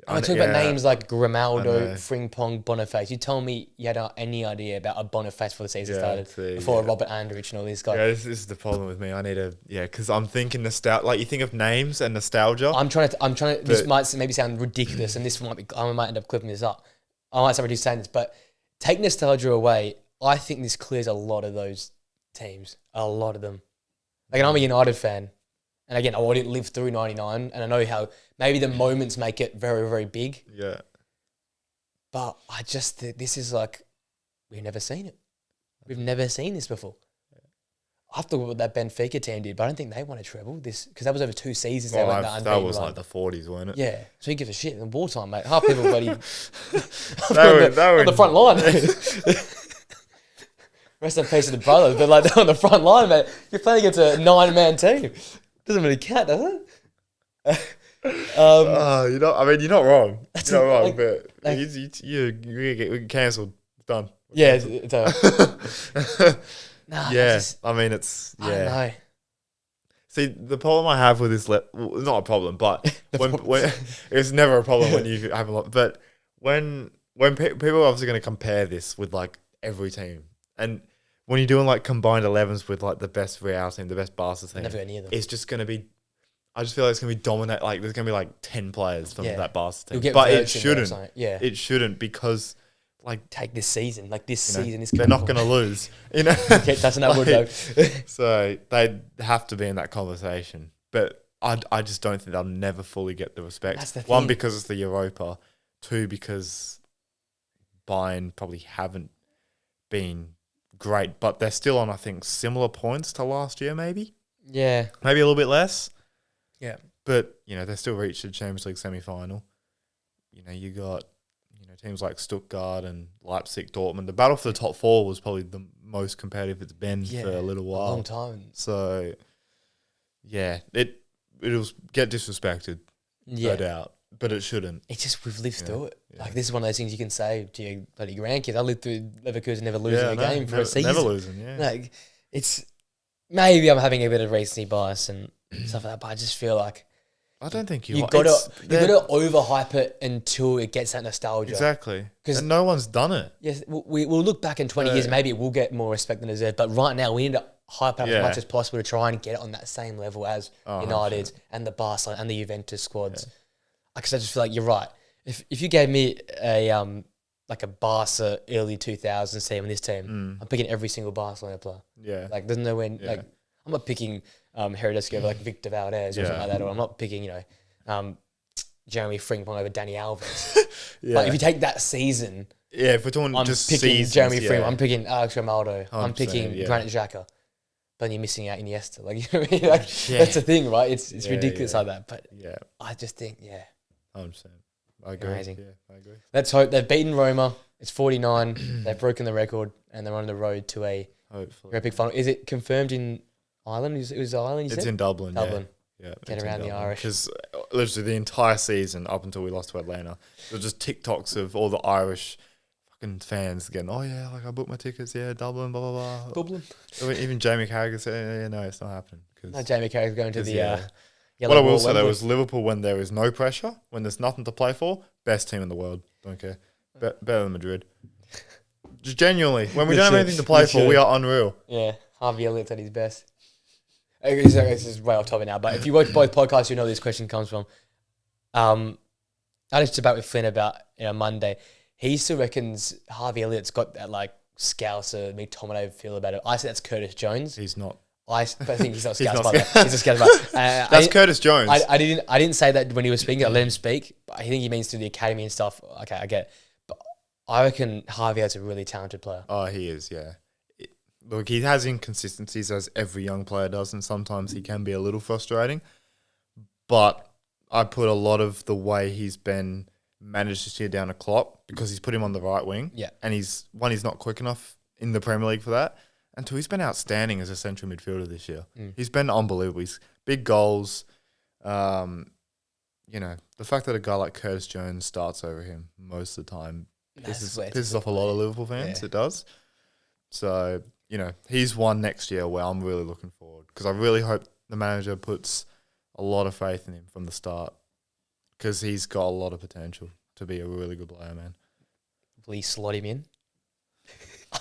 I'm talking about names like Grimaldo, Frimpong, Boniface. You told me you had any idea about a Boniface before the season started, before Robert Andrich and all these guys. Yeah, this is the problem with me. I need to, because I'm thinking nostalgia. Like, you think of names and nostalgia. I'm trying to. This might maybe sound ridiculous, and this might be. I might end up clipping this up. I might somebody saying this, but take nostalgia away. I think this clears a lot of those teams. A lot of them. Like, and I'm a United fan. And again, I didn't live through 99, and I know how maybe the moments make it very, very big. Yeah. But I just think this is like, we've never seen it. We've never seen this before. I have to look at what that Benfica team did, but I don't think they won a treble this because that was over 2 seasons. Well, that was like the 40s, wasn't it? Yeah. So you give a shit in wartime, mate. Half people bloody on the front line. Rest in peace to the brothers, but like they're on the front line, mate. You're playing against a 9-man team. Doesn't really count, does it? You're not wrong. You're not wrong, but you're get cancelled. It's done. Yeah, it's over. I mean, it's I don't know. See, the problem I have with this, not a problem, but when it's never a problem when you have a lot. But when people are obviously going to compare this with like every team, and when you're doing like combined 11s with like the best Real team, the best Barca team, never go near them. It's just going to be. I just feel like it's going to be dominate. Like there's going to be like 10 players from that Barca team, but it shouldn't. It shouldn't because. Like take this season, they're not going to lose. Keep touching that wood though. So they have to be in that conversation, but I just don't think they'll never fully get the respect. That's the thing. 1, because it's the Europa. 2, because Bayern probably haven't been great, but they're still on, I think, similar points to last year. Maybe a little bit less. Yeah, but they still reached the Champions League semi-final. You got. Teams like Stuttgart and Leipzig, Dortmund. The battle for the top 4 was probably the most competitive it's been for a little while. A long time. So, it'll get disrespected, no doubt, but it shouldn't. It's just we've lived through it. Yeah. Like, this is one of those things you can say to your bloody grandkids. I lived through Leverkusen never losing a game for a season. Never losing, Like, it's maybe I'm having a bit of recency bias and stuff like that, but I just feel like I don't think you got to overhype it until it gets that nostalgia. Exactly, because no one's done it. Yes, we'll look back in 20 years. Maybe it will get more respect than deserved. But right now, we need to hype it up as much as possible to try and get it on that same level as United and the Barcelona and the Juventus squads. Because I just feel like you're right. If you gave me a like a Barca early 2000s team and this team, I'm picking every single Barcelona player. Yeah, like there's no way. Like I'm not picking. Heredesky over like Victor Valdez or something like that, or I'm not picking, Jeremy Frimpong over Danny Alves. But if you take that season, if we're talking just picking seasons, Jeremy Frimpong, I'm picking Alex Grimaldo, I'm picking yeah. Granit Xhaka, but you're missing out Iniesta. Like, you know what I mean? Like, that's the thing, right? It's ridiculous like that. But I just think, 100%. I agree. Amazing. I agree. Let's hope they've beaten Roma. It's 49. They've broken the record and they're on the road to a Epic final. Is it confirmed in Ireland? It was Ireland, you said? It's in Dublin. Yeah. Get around the Irish. Because literally the entire season, up until we lost to Atlanta, there were just TikToks of all the Irish fucking fans getting, I booked my tickets, Dublin, blah, blah, blah. Dublin. Even Jamie Carragher said, no, it's not happening. No, Jamie Carragher's going to the yellow. What I will say, though, is Liverpool, when there is no pressure, when there's nothing to play for, best team in the world. Don't care. Better than Madrid. Just genuinely, when we don't have anything to play for, we are unreal. Yeah, Harvey Elliott's at his best. This is way off topic now, but if you watch both podcasts, you know where this question comes from. I just about with Flynn about Monday. He still reckons Harvey Elliott's got that like Scouser, McTominay feel about it. I say that's Curtis Jones. He's not. I think he's not Scouser. He's a Scouser. That's Curtis Jones. I didn't say that when he was speaking. I let him speak. But I think he means through the academy and stuff. Okay, I get it. But I reckon Harvey Elliott's a really talented player. Oh, he is. Yeah. Look, he has inconsistencies, as every young player does, and sometimes he can be a little frustrating. But I put a lot of the way he's been managed this year down to Klopp, because he's put him on the right wing. Yeah. And he's not quick enough in the Premier League for that. And two, he's been outstanding as a central midfielder this year. He's been unbelievable. He's big goals. The fact that a guy like Curtis Jones starts over him most of the time pisses off a lot of Liverpool fans. Yeah. It does. So, he's one next year where I'm really looking forward because I really hope the manager puts a lot of faith in him from the start because he's got a lot of potential to be a really good player, man. Will he slot him in? I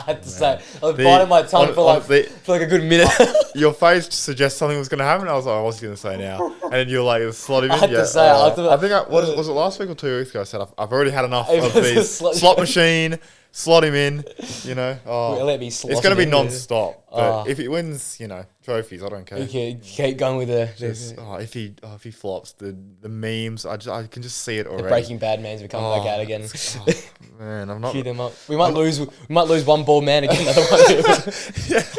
had to say, I was biting my tongue for like a good minute. Your face suggests something was going to happen. I was like, what's he going to say now? And then you're like, slot him in. I had to say, I think was it last week or 2 weeks ago? I said I've already had enough of these slot machine. Slot him in, Let me slot it's going to be non-stop. But if he wins, trophies, I don't care. Okay, keep going with if he flops, the memes, I can just see it already. The Breaking Bad memes will come back out again. Man, I'm not. Cue them up. We might lose one ball man again. Another one.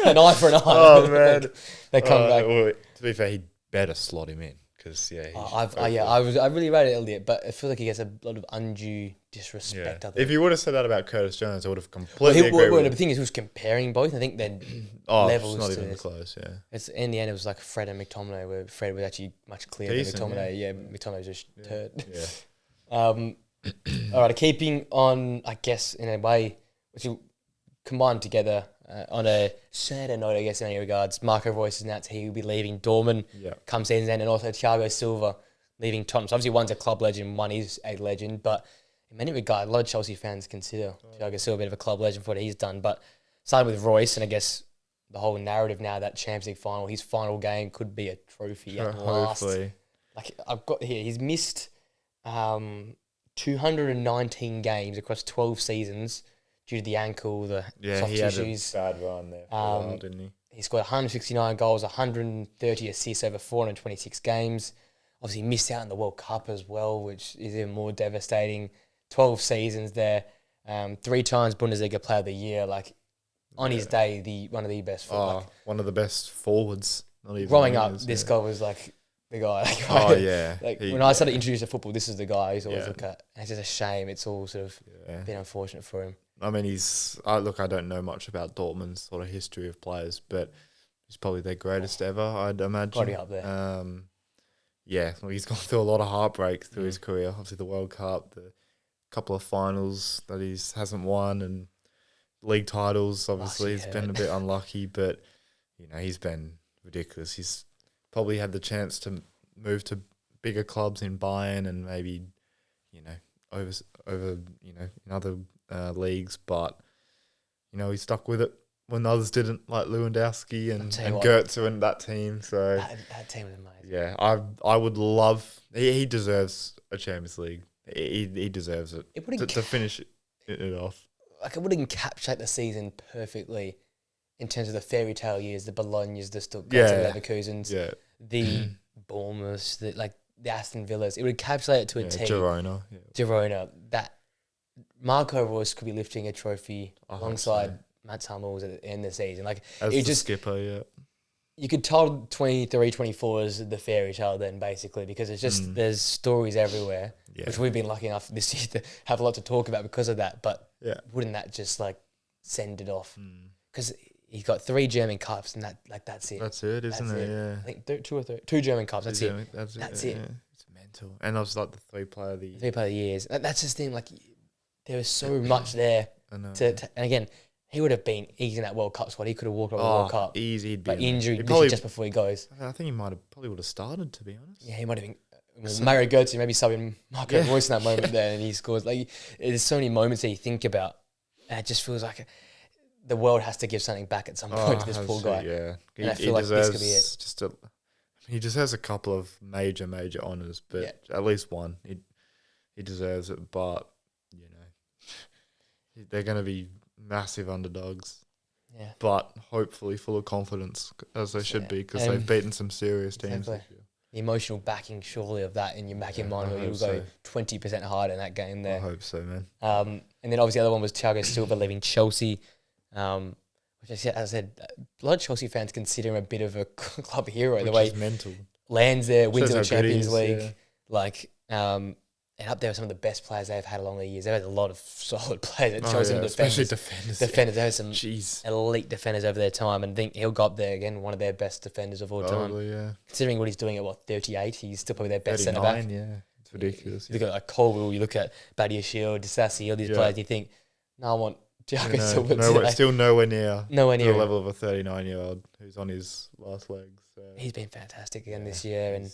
An eye for an eye. Oh man, they come back. Well, to be fair, he'd better slot him in. Because I really rated Elliot, but I feel like he gets a lot of undue disrespect. Yeah. If you would have said that about Curtis Jones, I would have completely agreed with the thing is, he was comparing both. I think they're levels. It's not even close. Yeah. It's in the end, it was like Fred and McTominay, where Fred was actually much clearer than McTominay. Yeah, McTominay was just turd. Yeah. All right, keeping on, I guess, in a way, which you combined together. On a sadder note, I guess, in any regards, Marco Reus has announced he will be leaving Dortmund come season's end, and also Thiago Silva leaving Tottenham. So obviously one's a club legend, one is a legend, but in many regards, a lot of Chelsea fans consider Thiago Silva a bit of a club legend for what he's done. But starting with Reus, and I guess the whole narrative now that Champions League final, his final game could be a trophy at last. Like I've got here, he's missed 219 games across 12 seasons. Due to the ankle, the soft tissues. He had a bad run there for a while, didn't he? He scored 169 goals, 130 assists over 426 games. Obviously missed out in the World Cup as well, which is even more devastating. 12 seasons there. 3 times Bundesliga Player of the Year. Like, on his day, one of the best. One of the best forwards. Growing up, this guy was like the guy. When I started introducing to football, this is the guy I used to always look at. And it's just a shame. It's all sort of been unfortunate for him. I mean, I don't know much about Dortmund's sort of history of players, but he's probably their greatest ever, I'd imagine. Probably up there. He's gone through a lot of heartbreak through his career. Obviously, the World Cup, the couple of finals that he hasn't won, and league titles. Obviously, he's been a bit unlucky, but he's been ridiculous. He's probably had the chance to move to bigger clubs in Bayern and maybe, over in other leagues, but he stuck with it when others didn't, like Lewandowski and Goetze and that team. So that team was amazing. Yeah, I would love. He deserves a Champions League. He deserves it to finish it off. Like, it would encapsulate the season perfectly in terms of the fairy tale years, the Bolognas, the Stuttgarts, the Leverkusens, the Bournemouths, the Aston Villas. It would encapsulate it to a team. Girona. That Marco Reus could be lifting a trophy alongside Matt Hummels at the end of the season. Like, as the skipper, you could tell 23, 24 is the fairy tale then, basically, because it's just there's stories everywhere, which we've been lucky enough this year to have a lot to talk about because of that. But wouldn't that just send it off? Because he's got 3 German Cups, and that's it. That's it, isn't it? Yeah, I think 2 or 3, 2 German Cups. That's it. That's it. Yeah. It's mental, and I was like the 3 player of the year. 3 player of the years. That's just the thing. Like, there was so much there. I know. And again, he would have been easy in that World Cup squad. He could have walked on the World Cup. Easy. But injury literally just before he goes. I think he probably would have started, to be honest. Yeah, he might have been. Mario Götze maybe subbing Marco Reus in that moment there, and he scores. Like, there's so many moments that you think about, and it just feels like the world has to give something back at some point to this poor guy. Yeah, and I feel like this could be it. He just has a couple of major honours, but at least one. He deserves it, but they're going to be massive underdogs. Yeah. But hopefully full of confidence, as they should be, because they've beaten some serious teams this year. The emotional backing, surely, of that in your back in mind, where you'll go 20% harder in that game there. I hope so, man. And then obviously the other one was Thiago Silva leaving Chelsea, which as I said, a lot of Chelsea fans consider him a bit of a club hero. Which the way is mental. Lands there, wins the Champions League, and up there with some of the best players they've had along the years. They've had a lot of solid players that chose them especially defenders. They had some elite defenders over their time, and I think he'll go up there again, one of their best defenders of all time. Yeah. Considering what he's doing at 38, he's still probably their best centre back. Yeah, it's ridiculous. You look at Colville, you look at Badiashile, Disasi, all these players. You think, no, I want Thiago Silva still nowhere near the level of a 39-year-old who's on his last legs. So. He's been fantastic again this year, and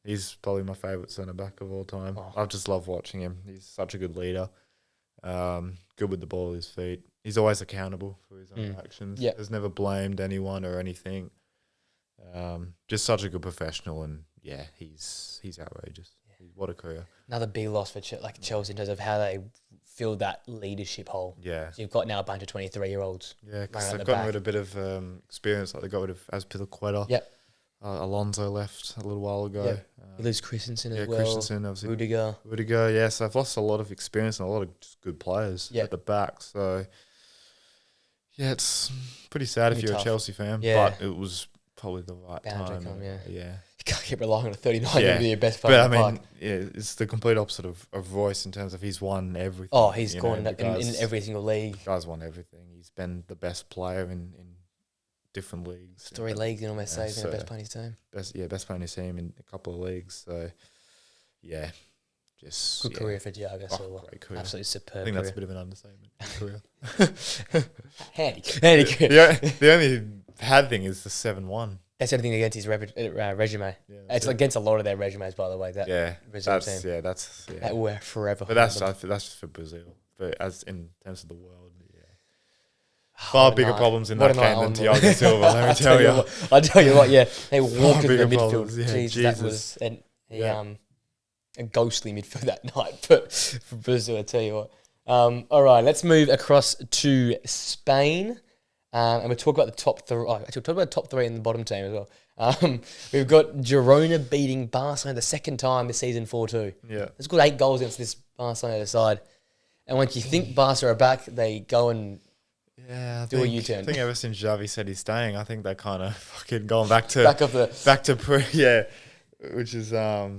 he's probably my favourite centre back of all time. Oh. I just love watching him. He's such a good leader. Good with the ball at his feet. He's always accountable for his own actions. Yep. Has never blamed anyone or anything. Just such a good professional, and he's outrageous. What a career. Another big loss for Chelsea in terms of how they filled that leadership hole. Yeah. So you've got now a bunch of 23-year-olds. Yeah, because they've gotten rid of a bit of experience. Like they got rid of Azpilicueta. Yep. Alonso left a little while ago. Yep. You lose Christensen as well. Christensen, obviously. Rudiger. Yes, they've lost a lot of experience and a lot of just good players at the back. So, yeah, it's pretty sad if you're tough. a Chelsea fan. Yeah. But it was probably the right time. You can't keep relying on a 39 to be your best player. But I mean, it's the complete opposite of Royce in terms of he's won everything. Oh, he's gone in every single league. The guy's won everything. He's been the best player in different leagues. 3 leagues, you almost say. He's been the best player in his team. Best player in his team in a couple of leagues. So, just good career for Thiago Silva. Great career. Absolutely superb. I think that's a bit of an understatement. Career. Handy career. The only bad thing is the 7-1. That's anything against his resume. Yeah, it's against a lot of their resumes, by the way. That will forever. But that's just for Brazil. But as in terms of the world, far bigger problems in that game than Thiago Silva. Let me tell you. I'll tell you what. Yeah, they walked into the midfield. Yeah, Jesus, that was a ghostly midfield that night. But for Brazil, I tell you what. All right, let's move across to Spain. And we'll talk about the top 3. Actually, we'll talk about the top 3 and the bottom team as well. We've got Girona beating Barcelona the second time this season 4-2. Yeah. It's got 8 goals against this Barcelona side. And once you think Barca are back, they go and do a U-turn. I think ever since Xavi said he's staying, I think they're kind of fucking going back to which is I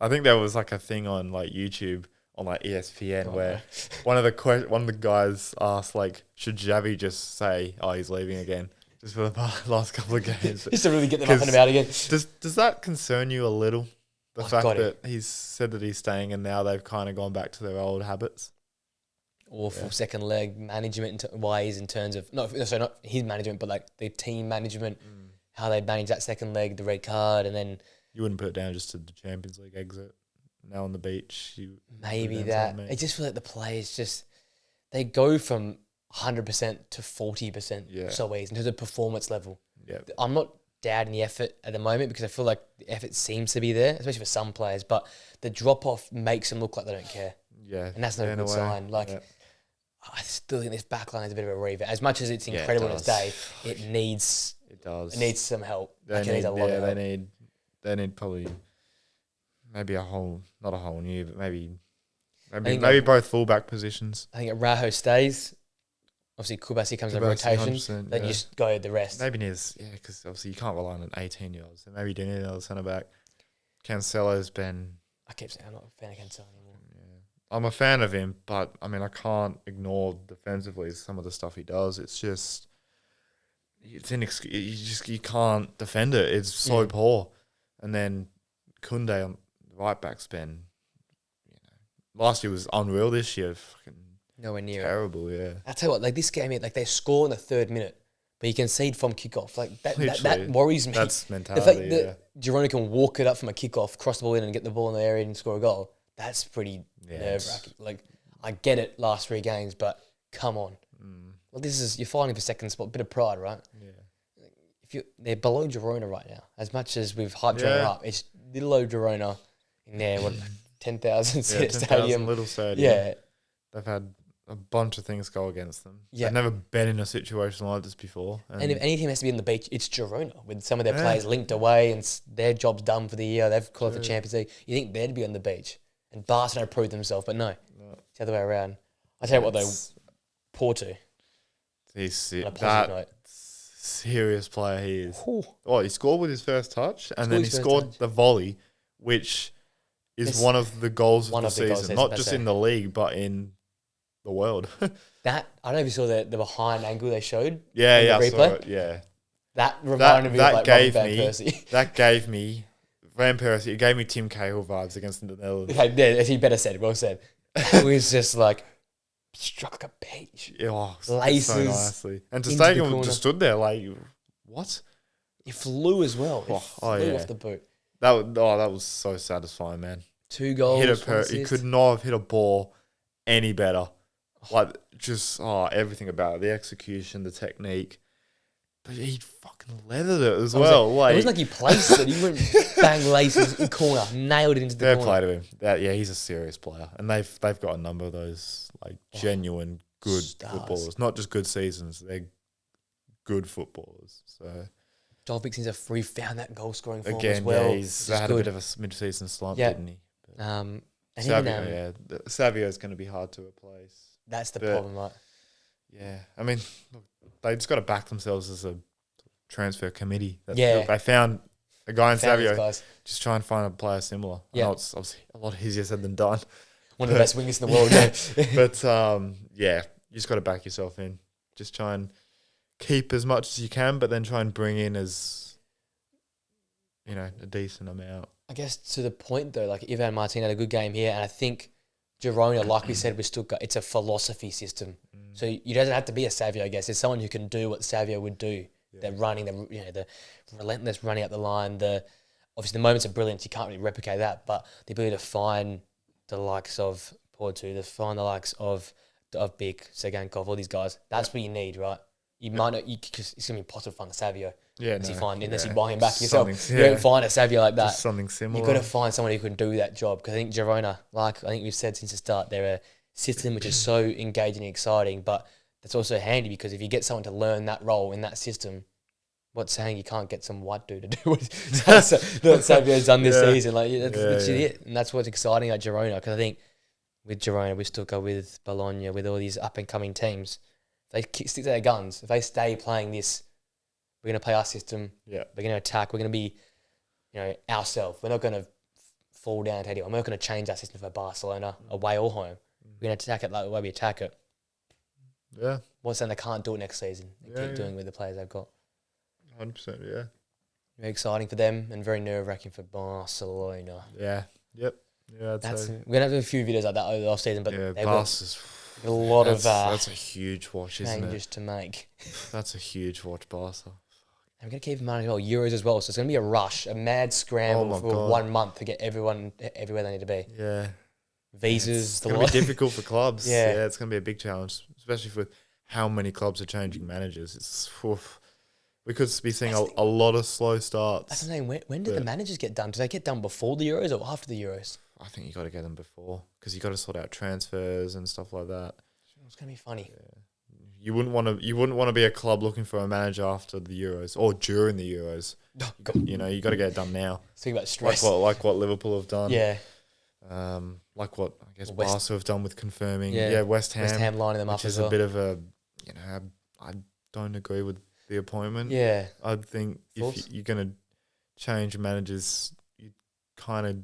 think there was like a thing on like YouTube on like ESPN where one of the guys asked like, should Xavi just say, oh, he's leaving again, just for the last couple of games, just to really get them up and about again. Does that concern you a little? The fact that he's said that he's staying and now they've kind of gone back to their old habits. Awful second leg management wise in terms of not his management, but like the team management, how they manage that second leg, the red card, and then you wouldn't put it down just to the Champions League exit. Now on the beach, maybe that. I just feel like the players they go from 100% to 40% so easy in terms of performance level. Yeah, I'm not doubting the effort at the moment because I feel like the effort seems to be there, especially for some players. But the drop off makes them look like they don't care. Yeah, and that's not a good sign. I still think this backline is a bit of a revamp. As much as it's incredible in its day, it needs some help. They need probably maybe not a whole new, but maybe both fullback positions. I think Araujo stays. Obviously, Kubasi comes in rotation. Then you just go the rest. Maybe needs because obviously you can't rely on an 18-year-old. So maybe you do need another centre back. Cancelo's been. I keep saying I'm not a fan of Cancelo anymore. Yeah. I'm a fan of him, but I mean I can't ignore defensively some of the stuff he does. It's just you can't defend it. It's so poor. And then Koundé on the right back's been, last year was unreal. This year, fucking nowhere near terrible. Yeah, I tell you what, like this game, like they score in the 3rd minute, but you concede from kickoff. Like that worries me. That's mentality. The fact that Girona can walk it up from a kickoff, cross the ball in, and get the ball in the area and score a goal. That's pretty nerve-wracking. Like I get it, last 3 games, but come on. Well, you're fighting for second spot, bit of pride, right? Yeah. They're below Girona right now. As much as we've hyped Girona up, it's little old Girona in their 10,000 stadium. Little stadium. Yeah. They've had a bunch of things go against them. Yeah. They've never been in a situation like this before. And if any team has to be on the beach, it's Girona, with some of their players linked away and their job's done for the year. They've qualified for Champions League. You think they'd be on the beach. And Barcelona proved themselves, but no. It's the other way around. I tell you what, though, Porto. He's that serious player he is. He scored with his first touch, and then he scored the volley, which is one of the goals of the season. Not just in the league, but in the world. I don't know if you saw the behind angle they showed. Yeah, I saw it. Yeah, that reminded me of like Van Persie. That gave me Van Persie. It gave me Tim Cahill vibes against the Netherlands. He better said. Well said. It was just like struck like a peach. Laces so nicely. And to Stegen just stood there like, what? It flew as well. It flew off the boot. That was so satisfying, man. 2 goals. He could not have hit a ball any better. Like, just everything about it. The execution, the technique. But he fucking leathered it as well. It wasn't like he placed it. He went bang laces in the corner, nailed it into the corner. Fair play to him. He's a serious player. And they've got a number of those like genuine good footballers. Not just good seasons. They're good footballers. So Jovic seems to have refound that goal scoring form as well. Yeah, he's had a bit of a mid-season slump, didn't he? Savio's going to be hard to replace. That's the problem, right? Yeah, I mean, look, they just got to back themselves as a transfer committee. They found a guy in Savio. Just try and find a player similar. I know it's obviously a lot easier said than done. One of the best wingers in the world, But you just got to back yourself in. Just try and keep as much as you can, but then try and bring in as, a decent amount. I guess to the point though, like Ivan Martin had a good game here, and I think Girona, like we said, it's a philosophy system. So you doesn't have to be a Savio, I guess. It's someone who can do what Savio would do. They're running, the relentless running up the line. Obviously the moments of brilliance, you can't really replicate that, but the ability to find the likes of Porto, to find the likes of Big, Segankov, all these guys, that's what you need, right? You might not, because it's going to be impossible to find a Savio. Unless you buy him back yourself. You don't find a Savio like that. Just something similar. You've got to find someone who can do that job. Because I think Girona, like I think we've said since the start, they're a system which is so engaging and exciting, but that's also handy because if you get someone to learn that role in that system, what's saying you can't get some white dude to do what Savio's done this season. Like that's literally it. And that's what's exciting at Girona, because I think with Girona, we still go with Bologna, with all these up-and-coming teams. If they stick to their guns, if they stay playing this, we're going to play our system. Yeah. We're going to attack. We're going to be, ourselves. We're not going to fall down to anyone. We're not going to change our system for Barcelona, away or home. We're going to attack it like the way we attack it. Yeah. What's saying they can't do it next season? They keep doing it with the players they've got. 100%, yeah. Very exciting for them and very nerve-wracking for Barcelona. Yeah. Yep. Yeah, we're going to have a few videos like that over the off season, but Barca's a lot of that's a huge watch, isn't it? Changes to make. That's a huge watch, Barca. I'm going to keep in mind Euros as well, so it's going to be a rush, a mad scramble for 1 month to get everyone everywhere they need to be. Yeah. Visas. It's going to be difficult for clubs. Yeah, it's going to be a big challenge, especially with how many clubs are changing managers. We could be seeing a lot of slow starts. That's the thing. When do the managers get done? Do they get done before the Euros or after the Euros? I think you got to get them before, because you got to sort out transfers and stuff like that. It's going to be funny. Yeah. You wouldn't want to be a club looking for a manager after the Euros or during the Euros. You got to get it done now. Think about stress. Like what Liverpool have done. Yeah. Like what I guess Barca have done with confirming. Yeah, West Ham lining them up as well. Which is a bit of a, I don't agree with the appointment. Yeah. I think if you're going to change managers, you kind of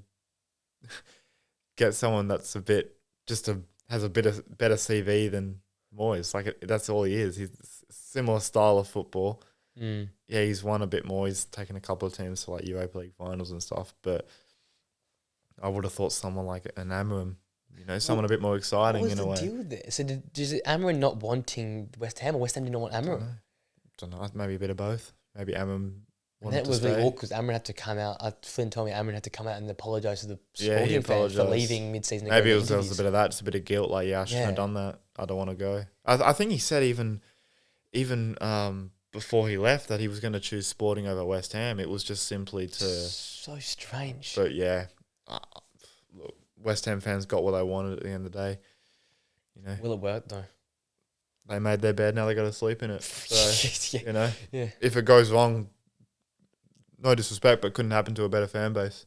get someone that's has a better CV than Moyes. Like that's all he is. He's a similar style of football. Yeah, he's won a bit more. He's taken a couple of teams to like Europa League finals and stuff. But I would have thought someone like an Amorim, someone a bit more exciting in a way. What was the deal with this? So is it Amorim not wanting West Ham, or West Ham did not want Amorim? Don't know. Maybe a bit of both. Maybe Amorim. And that was really awkward because Amorim had to come out. Flynn told me Amorim had to come out and apologise to the sporting fans for leaving mid-season. Maybe there was a bit of that, just a bit of guilt. Like, I shouldn't have done that. I don't want to go. I think he said even before he left that he was going to choose Sporting over West Ham. It was just simply to... So strange. But yeah, look, West Ham fans got what they wanted at the end of the day. Will it work though? They made their bed, now they got to sleep in it. So, yeah. If it goes wrong, no disrespect, but couldn't happen to a better fan base.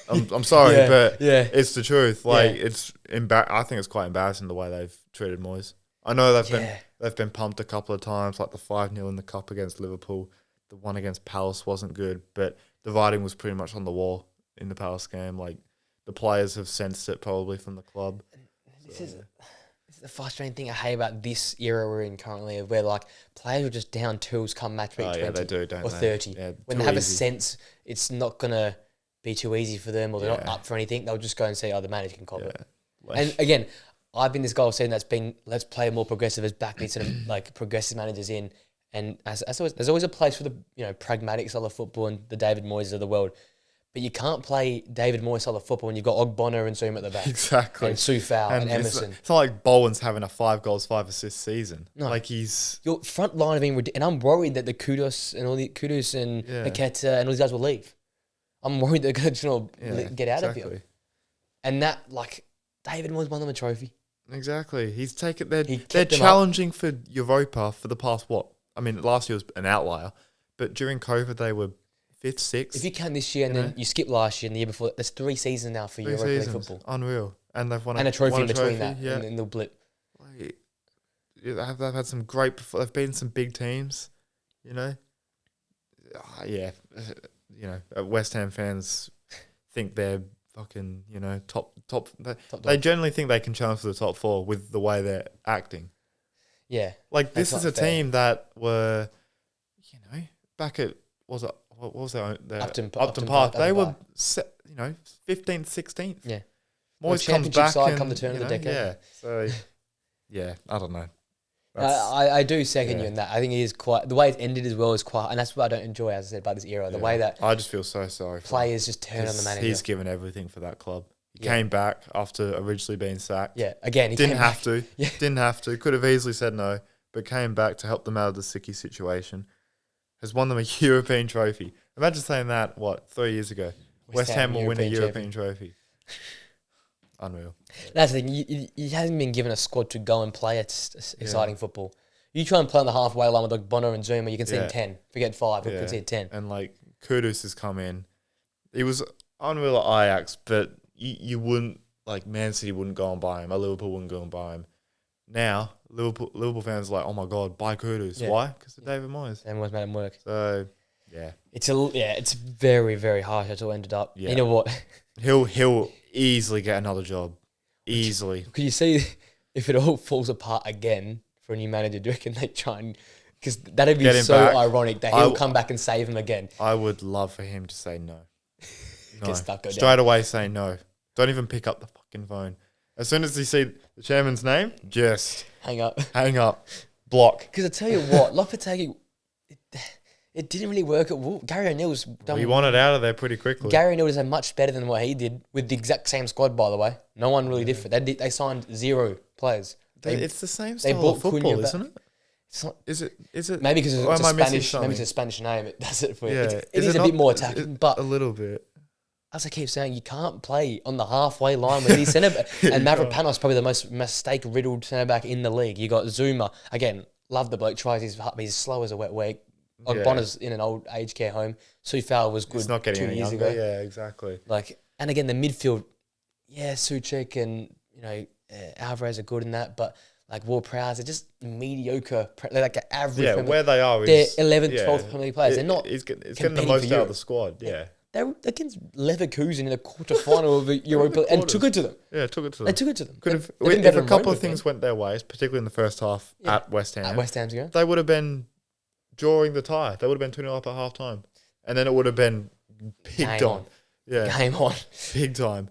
I'm sorry, but it's the truth. Like it's I think it's quite embarrassing the way they've treated Moyes. I know they've been pumped a couple of times, like the 5-0 in the cup against Liverpool. The one against Palace wasn't good, but the writing was pretty much on the wall in the Palace game. Like the players have sensed it probably from the club. This is the frustrating thing I hate about this era we're in currently, where like players are just down tools come match week 20 they do, don't or they? 30. Yeah, when they have a sense it's not going to be too easy for them, or they're not up for anything, they'll just go and say, the manager can cop it. And again, I've been this guy saying that's been, let's play more progressive, as back these sort of like progressive managers in. And as always, there's always a place for the, you know, pragmatic style of football and the David Moyes of the world. But you can't play David Moyes style of football when you've got Ogbonna and Zoom at the back. Exactly. And Soufal and Emerson. It's not like Bowen's having a 5 goals, 5 assists season. No. Like your front line have been ridiculous. And I'm worried that the Kudus and Paqueta and all these guys will leave. I'm worried they're going to get out of here. And that, like, David Moyes won them a trophy. Exactly. He's taken. They're challenging for Europa for the past what? I mean, last year was an outlier, but during COVID they were 5th, 6th. If you count this year and then you skip last year and the year before, there's 3 seasons now for Europa League football. Unreal. And they've won a trophy in between that. Yeah. And the blip. Like, they've had some great. They've beaten some big teams. You know. You know, West Ham fans think they're fucking, you know, top. They generally think they can challenge for the top 4 with the way they're acting. Yeah. Like, this is a team that were, you know, back at, what was their Upton Park. They were, you know, 15th, 16th. Yeah. Moyes comes back side come the turn of the decade. Yeah. So, yeah, I don't know. I do second you in that. I think it is quite, the way it's ended as well is quite, and that's what I don't enjoy, as I said, about this era. The way that I just feel so sorry. Players just turn on the manager. He's given everything for that club. He came back after originally being sacked. Yeah, again, he didn't have to. Yeah. Didn't have to. Could have easily said no, but came back to help them out of the sicky situation. Has won them a European trophy. Imagine saying that, 3 years ago? West Ham will win a European trophy. Unreal. That's the thing. He hasn't been given a squad to go and play exciting football. You try and play on the halfway line with like Bonner and Zuma, you can see 10. Forget 5, you can see 10. And like Kudus has come in. He was unreal at Ajax, but you wouldn't, like, Man City wouldn't go and buy him. Liverpool wouldn't go and buy him. Now, Liverpool fans are like, oh my God, buy Kudus. Yeah. Why? Because of David Moyes. David Moyes made him work. So, yeah. It's very, very harsh how it all ended up. Yeah. You know what? He'll easily get another job. Easily. Could you see if it all falls apart again for a new manager, do you reckon they try and... Because that'd be so ironic that he'll come back and save him again. I would love for him to say no. Get stuck, go straight away say no. Don't even pick up the fucking phone. As soon as you see the chairman's name, just... Hang up. Block. Because I tell you what, Lopetegui... It didn't really work at Wolves. Gary O'Neill's done... He wanted out of there pretty quickly. Gary O'Neill did much better than what he did with the exact same squad, by the way. No one really different. They signed 0 players. It's the same style of football, isn't it? It's not, is it? Maybe because it's a Spanish name. It does it for you. Yeah. It is a bit more attacking, but... A little bit. As I keep saying, you can't play on the halfway line with these centre back. And Mavropanos probably the most mistake-riddled centre back in the league. You got Zuma. Again, love the bloke. Tries his heart, but he's slow as a wet week. Bonner's in an old aged care home. Soufal was good. It's not getting 2 years ago. Yeah, exactly. Like, and again, the midfield, Suchek and Alvarez are good in that, but like Ward-Prowse, they're just mediocre. They're like an average. Yeah, where they are they're 11th, 12th Premier League players. They're not. It's getting the most out of the squad. Yeah. They're against Leverkusen in the quarterfinal of the Europa and took it to them. Yeah, took it to them. They took it to them. If a couple of things went their ways, particularly in the first half at West Ham. At West Ham's game. They would have been drawing the tie. They would have been 2-0 up at half time. And then it would have been big time. Yeah. Game on. Big time.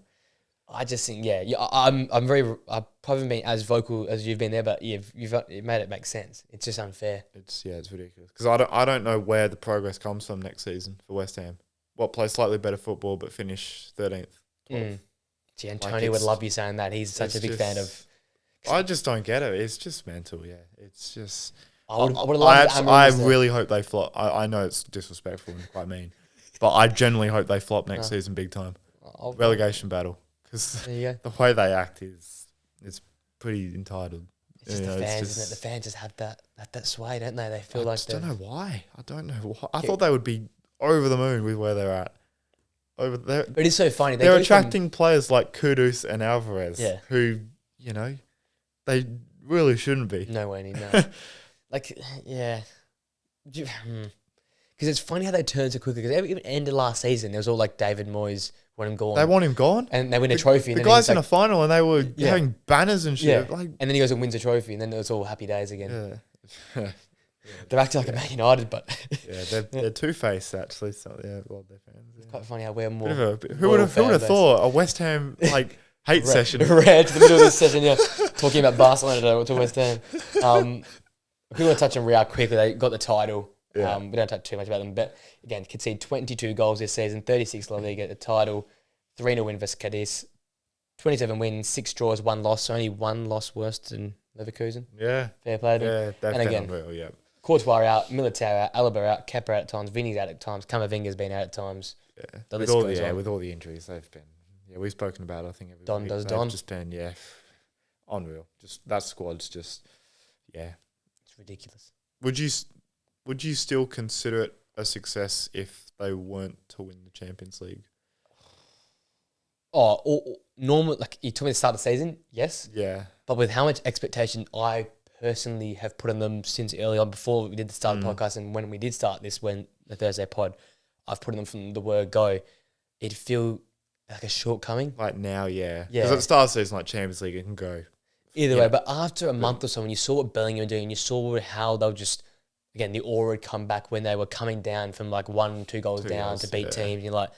I just think, I've probably been as vocal as you've been there, but you've made it make sense. It's just unfair. It's ridiculous. Because I don't know where the progress comes from next season for West Ham. Play slightly better football, but finish 13th, 12th. Gee, and Tony would love you saying that. He's such a big fan of... I just don't get it. It's just mental, It's just... I really hope they flop. I know it's disrespectful and quite mean, but I genuinely hope they flop next season big time. Relegation battle. Because the way they act is pretty entitled. It's just the fans, isn't it? The fans just have that sway, don't they? They feel like... I don't know why. I thought they would be over the moon with where they're at. But it is so funny. They're attracting players like Kudus and Alvarez, who, they really shouldn't be. No way, no. Because it's funny how they turn so quickly. Because even ended last season, there was all like David Moyes want him gone. They want him gone, and they win a trophy. The guy's in a final, and they were having banners and shit. Yeah. And then he goes and wins a trophy, and then it was all happy days again. Yeah. They're acting like a Man United, but they're two-faced actually. So they're fans. It's quite funny how we're more. Who would have thought a West Ham hate session? Red to the middle of this session, talking about Barcelona to West Ham. If we want to touch on Real quickly, they got the title. Yeah. We don't talk too much about them, but again, conceded 22 goals this season, 36 La Liga, the title, 3-0 win versus Cadiz, 27 wins, 6 draws, 1 loss, so only 1 loss worse than Leverkusen. Yeah. Fair play to them. Yeah, they've And been again, unreal, yeah. Courtois out, Militao out, Alaba out, Kepa out at times, Vini's out at times, Camavinga's been out at times. Yeah. The With list all, goes on. with all the injuries they've been. Yeah, we've spoken about it, I think. Don week. does They've Don. just been, unreal. Just that squad's just, It's ridiculous. Would you still consider it a success if they weren't to win the Champions League? Normal, like you told me at the start of the season, yes. Yeah. But with how much expectation I personally have put on them since early on, before we did the start of the podcast, and when we did start this, when the Thursday pod, I've put on them from the word go. It'd feel like a shortcoming. Like now, yeah. Yeah. Because at the start of the season, like Champions League, it can go. Either way, but after a month or so, when you saw what Bellingham were doing, and you saw how they'll just, again, the aura had come back when they were coming down from like 1-2 goals down to beat teams. You're like,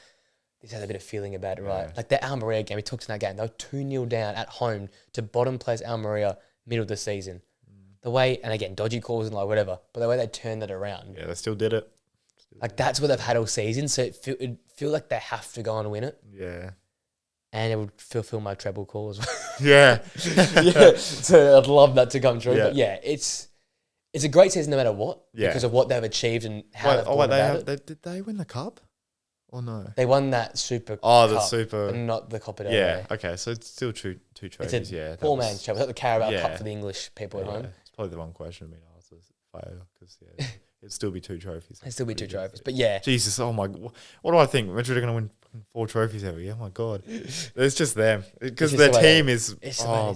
this has a bit of feeling about it, right? Like the Almeria game, we talked in that game, they were 2-0 down at home to bottom place Almeria middle of the season. The way, and again, dodgy calls and like whatever, but the way they turned that around. Yeah, they still did it. Like that's what they've had all season, so it'd feel like they have to go and win it. Yeah. And it would fulfill my treble call as well. Yeah. Yeah. So I'd love that to come true. Yeah. But yeah, it's a great season no matter what. Yeah. Because of what they've achieved and how they've gone about it. Did they win the cup? Or no? They won that Super Oh, Cup, the Super. but not the Copa del Yeah. Rey. Okay, so it's still two trophies. It's a yeah. poor man's trophy. It's like the Carabao Yeah. Cup for the English people at home. It's probably the wrong question to me to ask this because it'd still be 2 trophies. It'd still be 2 trophies. But yeah. Jesus, oh my, what do I think? Madrid are going to win 4 trophies every year. Oh my God. It's just them. Because their team is,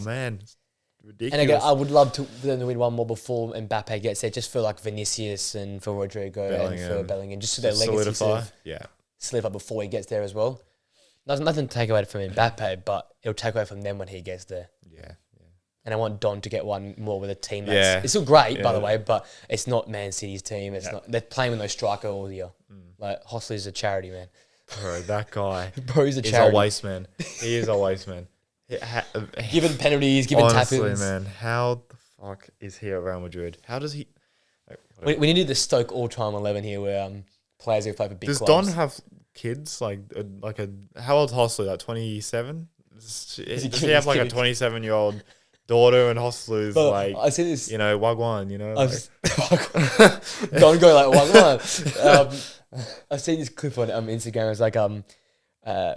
man, it's ridiculous. And again, I would love to them to win one more before Mbappe gets there, just for like Vinicius and for Rodrigo and for Bellingham, just so their legacy solidify before he gets there as well. There's nothing to take away from Mbappe, but it'll take away from them when he gets there. Yeah. And I want Don to get one more with a team that's... It's still great, by the way, but it's not Man City's team. It's not... They're playing with no striker all year. Like, Hostley's a charity, man. Bro, that guy Bro's a is charity. a waste man. He is a waste man. Given penalties, given honestly, tap-ins. man, how the fuck is he at Real Madrid? How does he... We need to do the Stoke all-time 11 here where players who play for big clubs. Does Don have kids? How old's Hostley? Like 27? Does he have like a 27-year-old daughter, and Hostler's like, I see this, wagwan, Don't go like wagwan. I see this clip on Instagram. It's like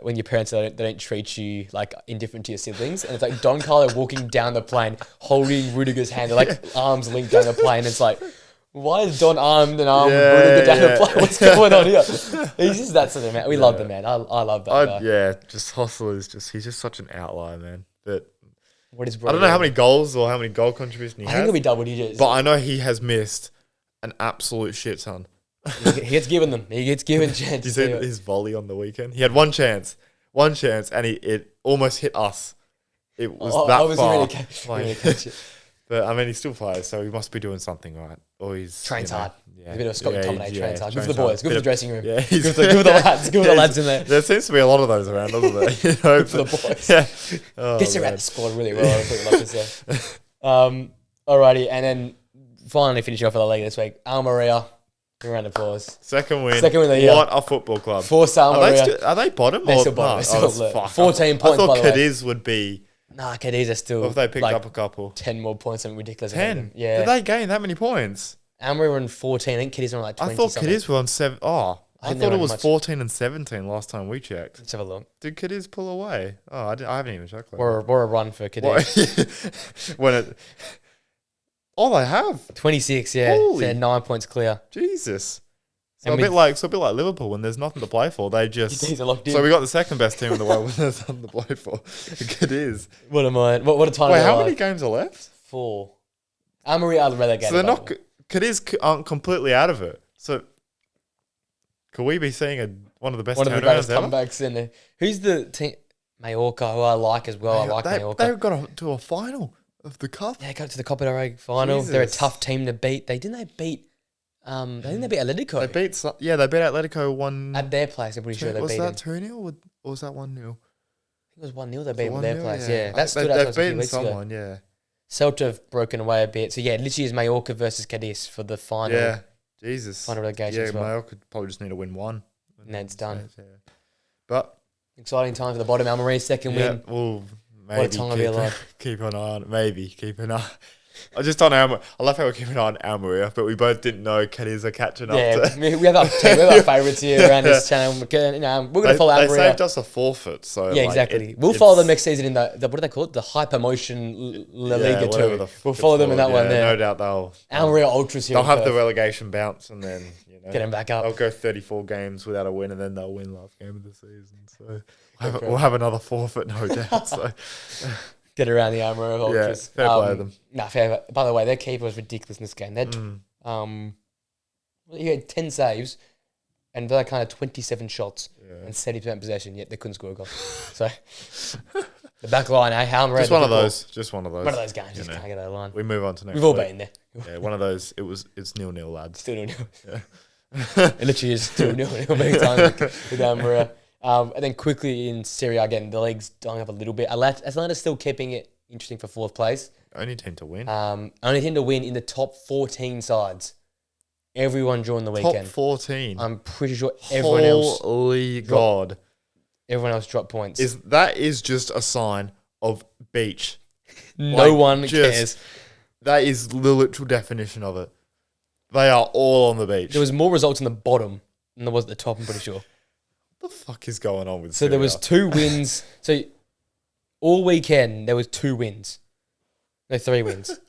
when your parents they don't treat you like indifferent to your siblings, and it's like Don Carlo walking down the plane holding Rudiger's hand, they're like arms linked down the plane. It's like, why is Don armed and armed Rudiger down the plane? What's going on here? He's just that sort of man. We love the man. I love that guy. Yeah, just Hostler's he's just such an outlier, man. But what is I don't know how many goals or how many goal contributions he has. I think it'll be double digits. But I know he has missed an absolute shit ton. He gets given them. He gets given chances. Did you see his volley on the weekend? He had one chance, and it almost hit us. It was that far. Really catch it. But I mean, he still plays, so he must be doing something right. Or he's trains hard. Yeah, a bit of Scott McTominay trains hard. Good for the hard. boys. Good for the dressing room. Yeah, good for the lads. Good for the lads in there. There seems to be a lot of those around, doesn't there? Good for the boys. Yeah, gets around the squad really well. I think like to say. Alrighty, and then finally finishing off for the league this week, Almeria. Good round of applause. Second win. Second win of the year. What a football club. Force Almeria. Are they bottom? They're still bottom. They're still 14 points. I thought by the way. Cadiz would be. Nah, Cadiz are still. Or if they picked up a couple. 10 more points, something ridiculous. 10? Yeah. Did they gain that many points? Almeria were on 14. I think Cadiz were on like 20. I thought Cadiz were on 7. Oh, I thought it was 14 and 17 last time we checked. Let's have a look. Did Cadiz pull away? Oh, I haven't even checked. We're a run for Cadiz. They have 26. Yeah, so 9 points clear. Jesus. So a bit like Liverpool when there's nothing to play for. They just so we got the second best team in the world when there's nothing to play for. Cadiz. What am I? What a time! Wait, how many games are left? 4. Almeria are relegated. So they're not. Cadiz aren't completely out of it. So could we be seeing one of the best comebacks in there? Who's the team? Mallorca, who I like as well. I like Mallorca. They've got to a final of the cup. Yeah, got to the Copa del Rey final. Jesus. They're a tough team to beat. I think they beat Atletico. They beat Atletico 1 at their place. I'm pretty sure they beat them. Was that 2-0 or was that 1-0? I think it was 1-0. They beat them at their place. Yeah, that stood out. They've beaten someone. Yeah. Celta have broken away a bit. So, yeah, literally is Mallorca versus Cadiz for the final. Yeah, Jesus. Final relegation Yeah, spot. Mallorca probably just need to win one. And then it's done. Yeah. But exciting time for the bottom. Almeri's second win. Well, maybe what a time to be alive. Keep an eye on it. Maybe keep an eye. I just don't know. I love how we're keeping an eye on Almeria, but we both didn't know Cadiz are catching up. Yeah, we have our favourites here around this channel. We're going to follow Almeria. They saved us a forfeit, so yeah, exactly. We'll follow them next season in the what do they call it? The Hypermotion La Liga 2. We'll follow them in that one. There, no doubt they'll Almeria Ultras here. They'll have the relegation bounce, and then get them back up. They'll go 34 games without a win, and then they'll win last game of the season. So we'll have another forfeit, no doubt. So. Get around the Almeria Ultras. Yeah, fair play to them. Fair. By the way, their keeper was ridiculous in this game. They he had 10 saves and they kind of 27 shots and 70% possession, yet they couldn't score a goal. So the back line, Almeria. Just one of those. One of those games. Just can't get that line. We move on to next. We've all been there. Yeah, one of those. It's 0-0, lads. Still 0-0. Yeah. It literally is still 0-0 many times with Almeria. And then quickly in Serie A again, the league's dying up a little bit. Atlanta's still keeping it interesting for 4th place. Only team to win. Only team to win in the top 14 sides. Everyone during the weekend. Top 14. I'm pretty sure everyone else. Holy God. Everyone else dropped points. That is just a sign of beach. No one cares. That is the literal definition of it. They are all on the beach. There was more results in the bottom than there was at the top, I'm pretty sure. What the fuck is going on with So there was 2 wins. So all weekend, there was 2 wins. No, 3 wins.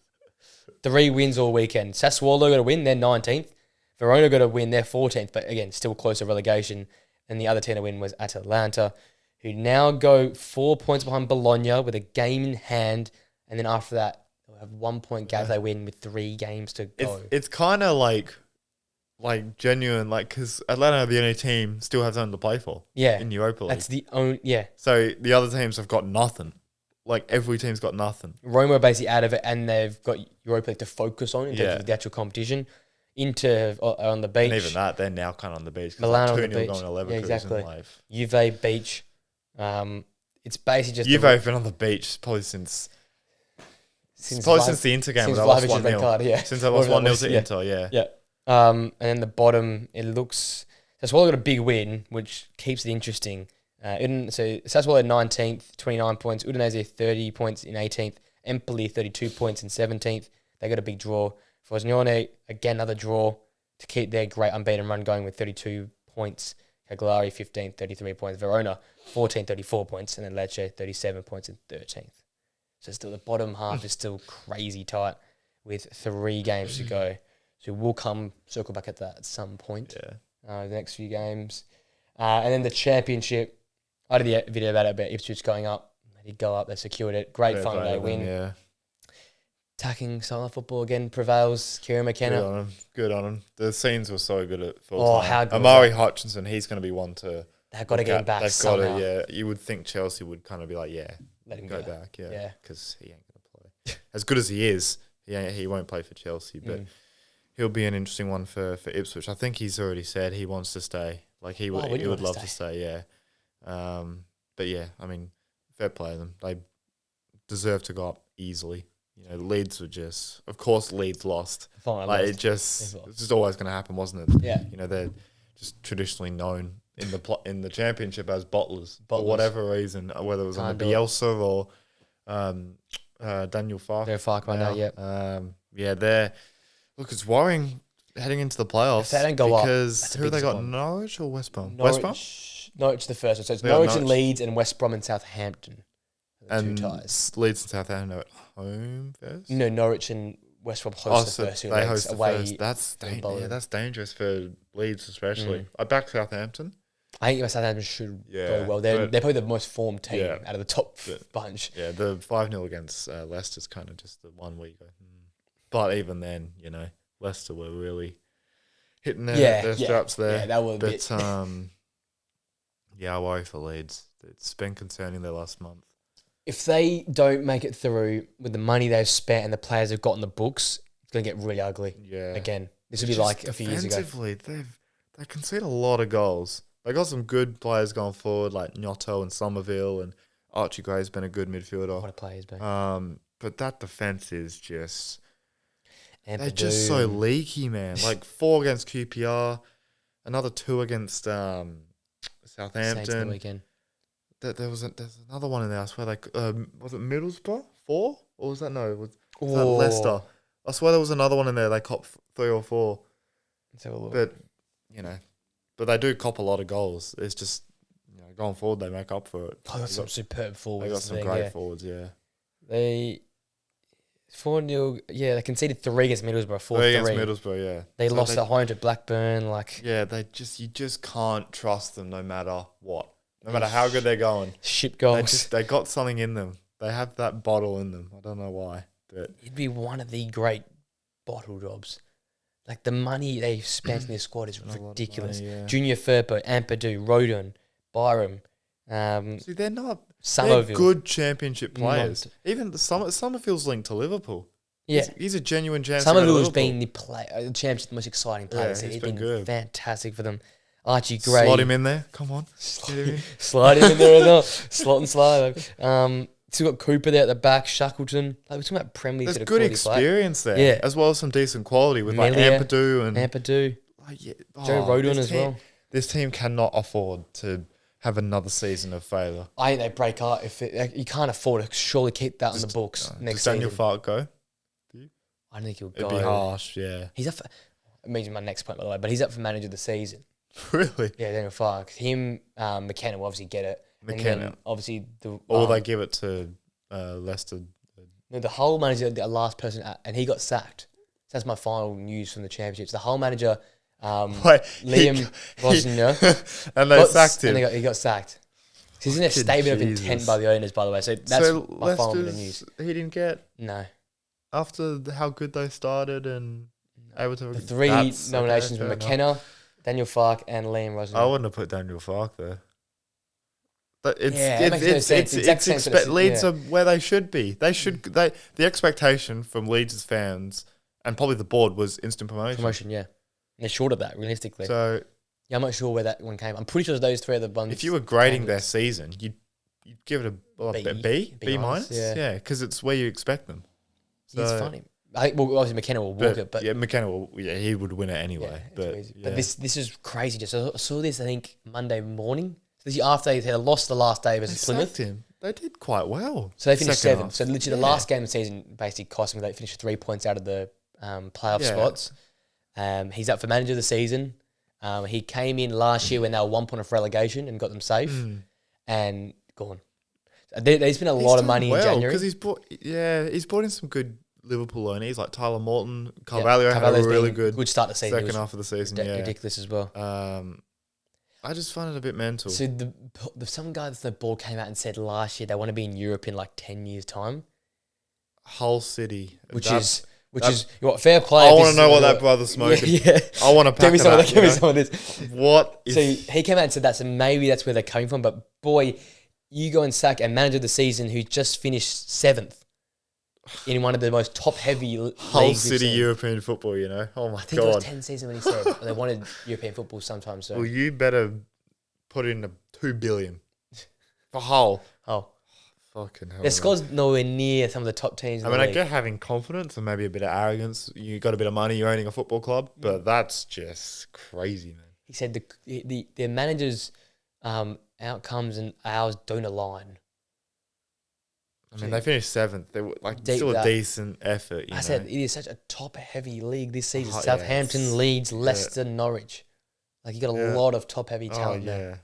3 wins all weekend. Sassuolo got a win, they're 19th. Verona got a win, they're 14th. But again, still close to relegation. And the other team to win was Atalanta, who now go 4 points behind Bologna with a game in hand. And then after that, they'll have 1 point gap if they win with 3 games to go. It's kind of like genuine, because Atlanta are the only team still have something to play for. Yeah. In Europa League. That's the only, yeah. So the other teams have got nothing. Every team's got nothing. Roma are basically out of it, and they've got Europa League to focus on in terms of the actual competition. Inter are on the beach. And even that, they're now kind of on the beach. Milan on the beach. Going to Leverkusen. Yeah, exactly. Live. Juve beach. It's basically just... Juve have been on the beach probably since the Inter game. Since they lost 1-0. Since they lost 1-0 to Inter, yeah. Yeah. And then the bottom, it looks... Sassuolo got a big win, which keeps it interesting. So Sassuolo 19th, 29 points. Udinese 30 points in 18th. Empoli 32 points in 17th. They got a big draw. Frosinone, again, another draw to keep their great unbeaten run going with 32 points. Cagliari 15th, 33 points. Verona 14th, 34 points. And then Lecce 37 points in 13th. So still the bottom half is still crazy tight with 3 games to go. So we'll circle back at that at some point. Yeah. The next few games. And then the championship. I did a video about Ipswich going up. They did go up. They secured it. Great fun day win. Yeah. Attacking style of football again prevails. Kieran McKenna. Good on him. The scenes were so good at full time. How good. Amari Hutchinson, he's going to be one to... They've got to get him back somehow. You would think Chelsea would kind of be like, let him go back. Yeah. Because he ain't going to play. As good as he is, he won't play for Chelsea, but he'll be an interesting one for Ipswich. I think he's already said he wants to stay. He would love to stay, yeah. But yeah, I mean, fair play to them. They deserve to go up easily. Leeds were just... Of course, Leeds lost. It's just always going to happen, wasn't it? Yeah. They're just traditionally known in the championship as bottlers. For whatever reason, whether it was under Bielsa or Daniel Fark. They're Fark right now, yeah. They're... Look, it's worrying heading into the playoffs. If they don't go because who have they got? Norwich or West Brom? West Brom? Norwich the first one. So it's Norwich and Leeds and West Brom and Southampton. And 2 ties. Leeds and Southampton are at home first? No, Norwich and West Brom host the first 2 legs. They host away. The first. That's dangerous for Leeds especially. I back Southampton. I think Southampton should go well. They're probably the most formed team out of the top bunch. Yeah, the 5-0 against Leicester's kind of just the one where you go. But even then, Leicester were really hitting their straps there. Yeah, that was a bit. I worry for Leeds. It's been concerning their last month. If they don't make it through with the money they've spent and the players have got in the books, it's going to get really ugly. Yeah. Again, this would be like a few years ago. Defensively, they concede a lot of goals. They got some good players going forward, like Gnotto and Somerville, and Archie Gray's been a good midfielder. What a player he's been. but that defense is just. Ampadu. They're just so leaky, man. Like 4 against QPR, another 2 against Southampton. Saints the weekend. There's another one in there. I swear, was it Middlesbrough 4 or was that was that Leicester? I swear there was another one in there. They copped 3 or 4. Let's have a look. But but they do cop a lot of goals. It's just going forward they make up for it. They got some superb forwards. They got some great forwards. Yeah. They 4-0. Yeah, they conceded 3 against Middlesbrough. 4-3 against Middlesbrough. Yeah. They lost at home to Blackburn. Yeah, you just can't trust them no matter what. No matter how good they're going. Shit goals. They got something in them. They have that bottle in them. I don't know why. But it'd be one of the great bottle jobs. Like the money they've spent in this squad is ridiculous. Money, yeah. Junior Firpo, Ampadu, Rodon, Byram. See, they're not. Somerville. They're good championship players. Even Somerville's linked to Liverpool. Yeah, he's a genuine champion. Somerville's been the championship, the most exciting player. Yeah, he's been good. Fantastic for them. Archie Gray. Slot him in there. Come on. Slide him in there as well. Slot and slide. Still got Cooper there at the back, Shackleton. Like we're talking about Premier League. There's good experience there. Yeah. As well as some decent quality with Ampadu and Ampadu. Joe Rodon as well. This team cannot afford to have another season of failure. I think they break up. You can't afford to surely keep that on the books next season. Does Daniel Farke go? I don't think he'll go. It'd be harsh, yeah. He's up for, it means my next point, by the way, but he's up for manager of the season. Really? Yeah, Daniel Farke. Him, McKenna will obviously get it. McKenna. Obviously, or they give it to Leicester. No, the whole manager, the last person, and he got sacked. So that's my final news from the championships. The whole manager, Liam Rosner, and they sacked him. And he got sacked. He's in a statement of intent by the owners, by the way. So that's my final bit of news. He didn't get after how good they started and able to. The 3 nominations were McKenna, Daniel Farke, and Liam Rosner. I wouldn't have put Daniel Farke there. But Leeds are where they should be. The expectation from Leeds' fans and probably the board was instant promotion. Yeah. And they're short of that, realistically. So yeah, I'm not sure where that one came. I'm pretty sure those 3 are the ones. If you were grading their season, you'd give it a B minus. Yeah, because it's where you expect them. So, it's funny. I think obviously McKenna will walk it, but McKenna will. Yeah, he would win it anyway. But this is crazy. Just I saw this. I think Monday morning. So this after they had lost the last day versus Plymouth. They did quite well. So they finished 7th. So literally the last game of the season basically cost them. They finished 3 points out of the playoff spots. He's up for manager of the season. He came in last year when they were 1 point off relegation and got them safe, and gone. They spent a lot of money in January because he's brought in some good Liverpool loanees like Tyler Morton, Carvalho had a really good start to the season. Second half of the season, ridiculous as well. I just find it a bit mental. So some guy that's the ball came out and said last year they want to be in Europe in like 10 years' time. Hull City, which is fair play. I want to know what that brother's smoking. Yeah. I want to pack Give me some of this. What? So he came out and said that. So maybe that's where they're coming from. But boy, you go and sack a manager of the season who just finished 7th in one of the most top-heavy Hull City European football. Oh my god! I think it was 10 season when he said they wanted European football sometime soon. Well, you better put in a $2 billion for Hull. Fucking hell. Their squad's nowhere near some of the top teams. I get having confidence and maybe a bit of arrogance. You got a bit of money, you're owning a football club, but that's just crazy, man. He said the managers' outcomes and ours don't align. I mean, they finished 7th. They were still a decent effort. I said it is such a top-heavy league this season. Southampton, Leeds, Leicester, Norwich. You got a lot of top-heavy talent there.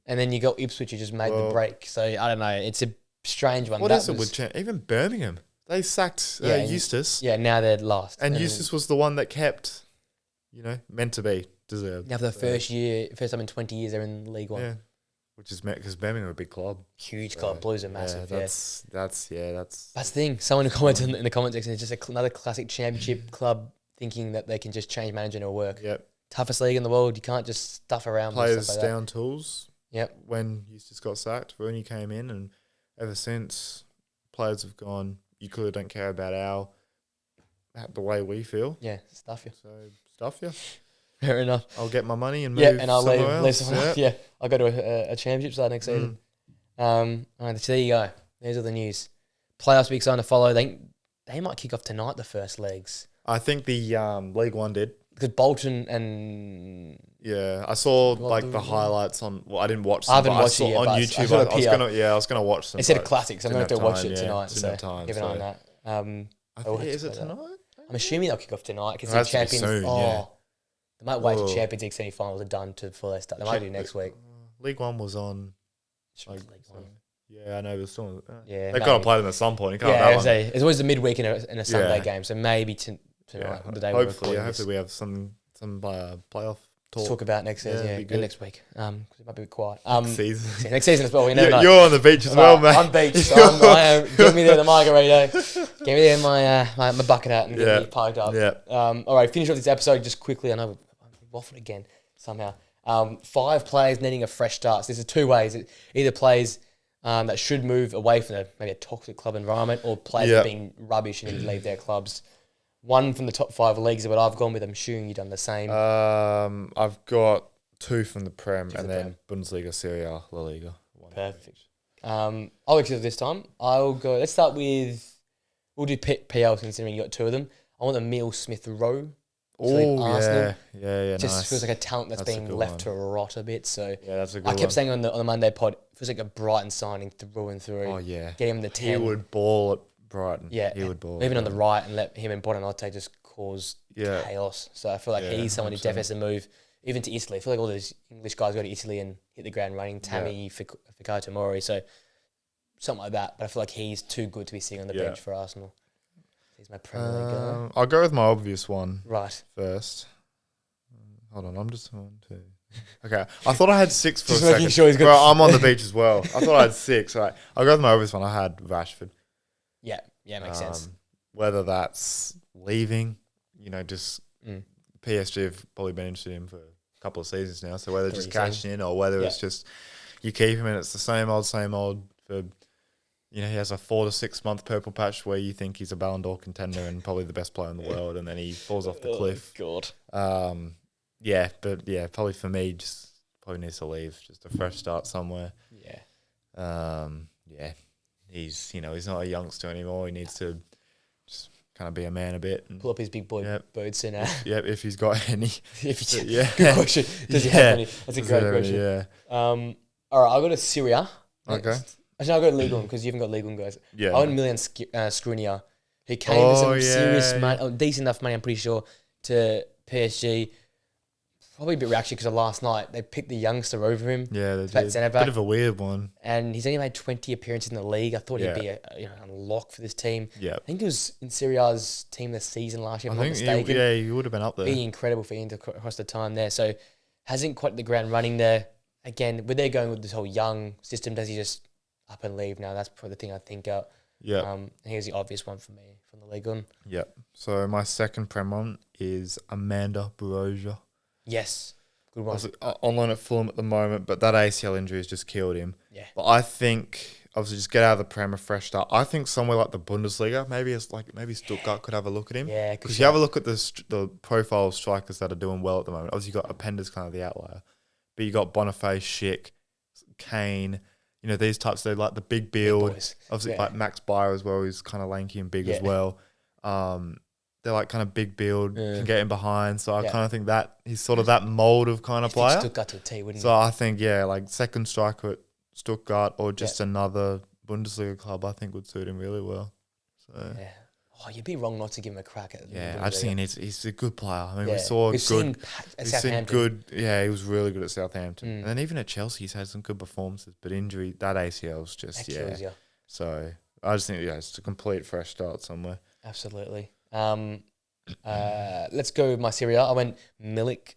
And then you got Ipswich, who just made the break. So I don't know. It's a strange one. What is it with even Birmingham? They sacked Eustace. Yeah, now they're last. And Eustace was the one that kept, meant to be deserved. Now for the first time in 20 years, they're in League One. Yeah. Which is because Birmingham are a big club. Huge club. Blues are massive. That's the thing. Someone who commented in the comment section is just another classic championship club thinking that they can just change manager and it'll work. Yep. Toughest league in the world. You can't just stuff around. Players stuff like down tools. Yep. When Eustace got sacked, Rooney came in, and ever since, players have gone, you clearly don't care about the way we feel. Yeah, stuff you. So, stuff you. Fair enough. I'll get my money and move I'll leave somewhere else. Yeah, I'll go to a championship side next season. All right, so there you go. There's all the news. playoffs be exciting to follow. They might kick off tonight, the first legs. I think the League One did. Because Bolton and... Yeah, I saw the highlights on... Well, I didn't watch them, I haven't watched on YouTube. I was gonna watch them. Instead of classics, I'm going to have to watch it tonight. So give an eye on that. Is it tonight? I'm assuming they'll kick off tonight because the Champions... Soon, they might wait till Champions League semi-finals are done before they start. They might do next week. League One was on... League One. Yeah, I know. There's still... They've got to play them at some point. It's always a midweek in a Sunday game, so maybe tonight, the day we're recording this. Hopefully we have some playoff talk about next season, next week. Because it might be quiet. Next season. Next season as well. We never know. You're on the beach as well, mate. I'm beach. Get me there, the margarita. Get me there, my bucket hat, and get me parked up. Yeah. All right. Finish off this episode just quickly. I know we've waffled again somehow. 5 players needing a fresh start. So there's 2 ways. It either plays that should move away from maybe a toxic club environment, or players that have been rubbish and need to leave their clubs. One from the top 5 leagues is what I've gone with. I'm assuming you've done the same. I've got 2 from the Prem, and then Bundesliga, Serie A, La Liga. Perfect. I'll go this time. I'll go. Let's start with. We'll do PL considering you got 2 of them. I want Emil Smith Rowe. Oh, yeah. Just feels like a talent that's been left to rot a bit. So yeah, that's a good one. I kept saying on the Monday pod, it feels like a Brighton signing through and through. Oh yeah, get him the 10. He would ball at Brighton. Yeah, he would ball. Even on the right, and let him and Bonanotte just cause chaos. So I feel like he's someone who definitely has to move, even to Italy. I feel like all those English guys go to Italy and hit the ground running. Tammy, Fikayo Tomori, so something like that. But I feel like he's too good to be sitting on the bench for Arsenal. He's my Premier League guy. I'll go with my obvious one first. Hold on, I'm just on to... Okay, I thought I had 6 for just a second. Sure he's good. Well, I'm on the beach as well. I thought I had 6. All right, I'll go with my obvious one. I had Rashford. Yeah, makes sense. Whether that's leaving, just PSG have probably been interested in him for a couple of seasons now. So whether just cashing in or whether it's just you keep him and it's the same old for... he has a 4 to 6 month purple patch where you think he's a Ballon d'Or contender and probably the best player in the world, and then he falls off the cliff. God. Probably for me, just probably needs to leave. Just a fresh start somewhere. He's not a youngster anymore. He needs to just kind of be a man a bit and pull up his big boy boots in. If he's got any. Good question. Does he have any? That's a great question. Yeah. All right, I'll go to Syria. Okay. Actually, I'll go to Ligue 1 because you haven't got Ligue 1 guys. Yeah. I want Milan Skriniar, who came for some serious money, decent enough money, I'm pretty sure, to PSG. Probably a bit reaction because of last night. They picked the youngster over him. Yeah, they did. Bit of a weird one. And he's only made 20 appearances in the league. I thought he'd be a lock for this team. Yeah. I think he was in Serie A's team this season last year, if I'm not mistaken. He would have been up there. Be incredible for him across the time there. So hasn't quite the ground running there. Again, where they're going with this whole young system, does he just up and leave now? That's probably the thing I think out. Yeah. Here's the obvious one for me from the Ligue 1. Yeah. So my second Prem one is Amanda Baroja. Yes. Good one. On loan at Fulham at the moment, but that ACL injury has just killed him. Yeah. But I think, obviously, just get out of the Prem, a fresh start. I think somewhere like the Bundesliga, maybe Stuttgart could have a look at him. Yeah. Because you have a look at the profile of strikers that are doing well at the moment. Obviously, you got Oppenda's kind of the outlier. But you got Boniface, Schick, Kane, these types, they're like the big build. Obviously, like Max Bayer as well, who's kind of lanky and big as well. They're like kind of big build, can get in behind. So I kind of think that he's sort of that mold of kind of player. Stuttgart to a T, wouldn't so I think, like second striker at Stuttgart or just another Bundesliga club, I think would suit him really well. So you'd be wrong not to give him a crack at. I just think he's a good player. I mean, we saw we've seen good. Yeah, he was really good at Southampton, and then even at Chelsea, he's had some good performances. But injury, that ACL's just So I just think it's a complete fresh start somewhere. Absolutely. Let's go with my Serie A. I went Milik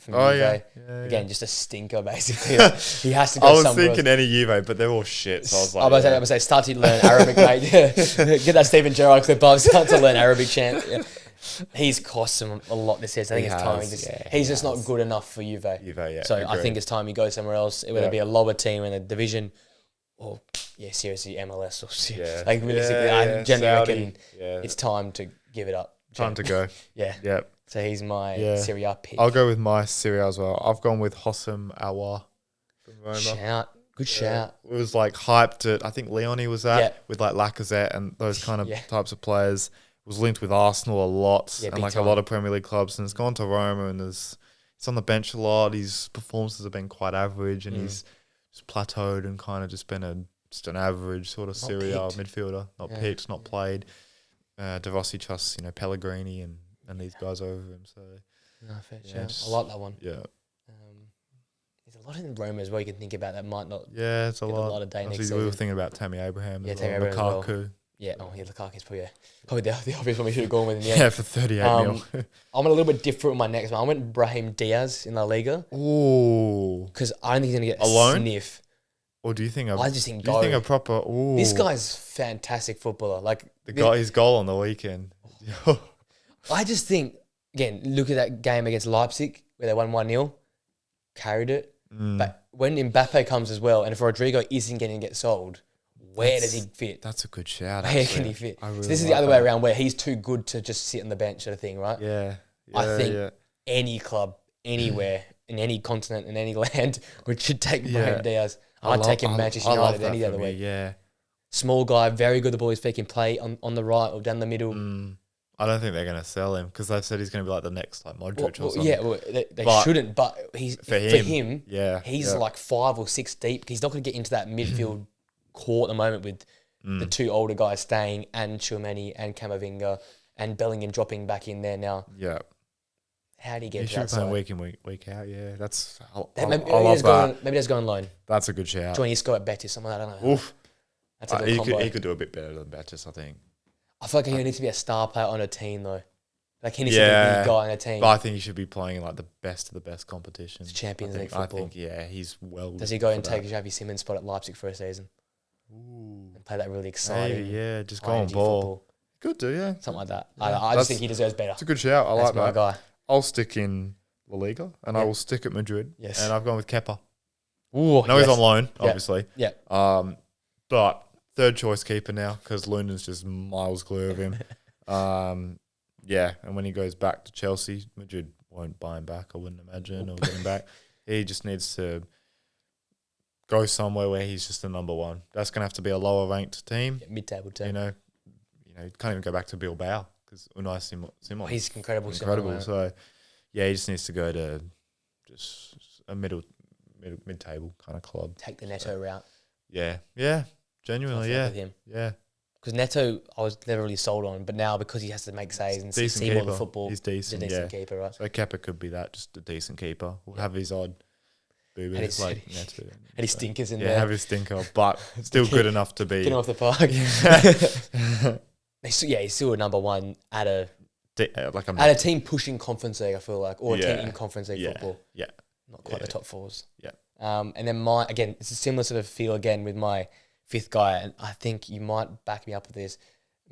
from Juve. Again, just a stinker basically. He has to go somewhere. I was thinking any Juve, but they're all shit. So I was like, I was going to say, start to learn Arabic, mate. Get that Steven Gerrard clip up. Start to learn Arabic chant. Yeah. He's cost him a lot this season. I think it's time. He's just not good enough for Juve. So I think it's time he goes somewhere else, whether it be a lower team in a division or seriously MLS or like realistically, I generally reckon it's time to give it up. Time to go. Yep. So he's my Serie A pick. I'll go with my Serie A as well. I've gone with Hossam Aouar from Roma. Shout. Good shout. It was like hyped at, I think Leone was at, with like Lacazette and those kind of types of players. It was linked with Arsenal a lot and like a lot of Premier League clubs. And it's gone to Roma and he's on the bench a lot. His performances have been quite average and he's just plateaued and kind of just been just an average sort of Serie A midfielder. Not picked, not played. De Rossi trusts, Pellegrini and these guys over him. So fair shout. I like that one. Yeah. There's a lot in Roma as well you can think about that might not. Yeah, it's a lot of day next season. We were thinking about Tammy Abraham. Yeah, as Tammy well. Abraham. Lukaku. Well. Yeah, Lukaku's probably the obvious one we should have gone with in the end. Yeah, for 38 mil. I'm a little bit different with my next one. I went Brahim Diaz in La Liga. Ooh. Because I don't think he's going to get a sniff. Or do you think I just think a proper... Ooh. This guy's fantastic footballer. Like his goal on the weekend. I just think, again, look at that game against Leipzig where they won 1-0. Carried it. But when Mbappe comes as well, and if Rodrigo isn't going to get sold, where does he fit? That's a good shout. Where can he fit? Really so this is the other way around, where he's too good to just sit on the bench sort of thing, right? Yeah. I think any club, anywhere, in any continent, in any land, should take Brahim Diaz. I'd take him Manchester United any other way. Yeah. Small guy, very good at the ball. His feet can play on the right or down the middle. I don't think they're going to sell him because they've said he's going to be like the next like Modric or something. Yeah, they shouldn't. But for him, he's like 5 or 6 deep. He's not going to get into that midfield core at the moment with the 2 older guys staying and Tchouameni and Camavinga and Bellingham dropping back in there now. Yeah. How do you get to that side? Playing week in, week out. Yeah, that's... I maybe love that. Maybe just go on loan. That's a good shout. Join Isco at Betis, something like that. I don't know. Oof. That's a good combo. He could do a bit better than Betis, I think. I feel like he needs to be a star player on a team, though. Like, he needs to be a big guy on a team. But I think he should be playing in, like, the best of the best competitions. It's Champions League football. I think, he's well... Does he go and take Xavi Simons' spot at Leipzig for a season? Ooh. And play that really exciting... Maybe, just go on ball. Football. Good do, yeah. Something like that. Yeah. I just think he deserves better. It's a good shout. I like that. That's my guy. I'll stick in La Liga and I will stick at Madrid. Yes. And I've gone with Kepa. Ooh, no, he's on loan, obviously. Yeah. But third choice keeper now because Lunden's just miles clear of him. And when he goes back to Chelsea, Madrid won't buy him back, I wouldn't imagine, or get him back. He just needs to go somewhere where he's just the number one. That's going to have to be a lower ranked team. Yeah, mid-table team. You can't even go back to Bilbao because Unai Simon. He's incredible. So, he just needs to go to just a mid-table kind of club. Take the Neto route. Yeah. Genuinely, with him. Yeah. Because Neto, I was never really sold on, but now because he has to make saves and see more of the football, he's decent. He's a decent keeper, right? So Kepa could be that, just a decent keeper. We'll have his odd boo-boos like Neto. And his stinkers in there. Yeah, have his stinker, but still good enough to be... Get him off the park. He's still a number one at a team pushing Conference League, I feel like, or a team in Conference League football. Yeah. Not quite the top fours. Yeah. And then it's a similar sort of feel again with my 5th guy, and I think you might back me up with this,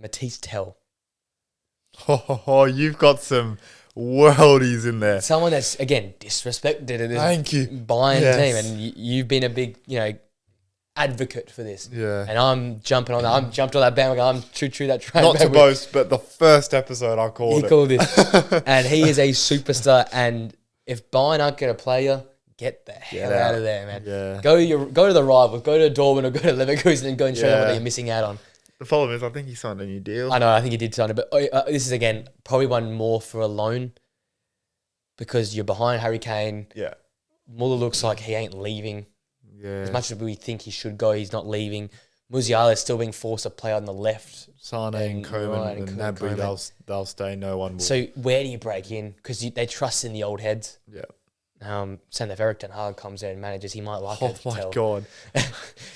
Matisse Tell. Oh, you've got some worldies in there. Someone that's, again, disrespected in this Bayern team, and you've been a big, advocate for this. Yeah. And I'm jumping on that. I'm jumped on that bandwagon. I'm true that train. Not to boast, but the first episode I called it. He called this. And he is a superstar, and if Bayern aren't going to play you, get the hell out of there, man. Yeah. Go to the rivals. Go to Dortmund or go to Leverkusen and go and show them what you're missing out on. The problem is, I think he signed a new deal. I know. I think he did sign it, but this is again probably one more for a loan because you're behind Harry Kane. Yeah. Muller looks like he ain't leaving. Yeah. As much as we think he should go, he's not leaving. Musiala is still being forced to play on the left. Sane and Koeman and Gnabry, they'll stay. No one will. So where do you break in? Because they trust in the old heads. Yeah. Saying if Eric Ten Hag comes there and manages, he might like it. Oh my God.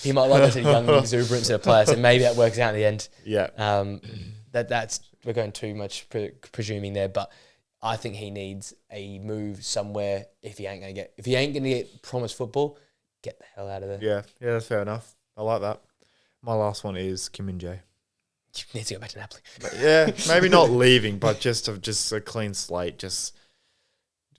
He might like that sort of young exuberance of the player. So maybe that works out in the end. Yeah. That's we're going too much presuming there, but I think he needs a move somewhere if he ain't going to get promised football, get the hell out of there. Yeah, that's fair enough. I like that. My last one is Kim Min-jae. You need to go back to Napoli. Yeah, maybe not leaving, but just a clean slate. Just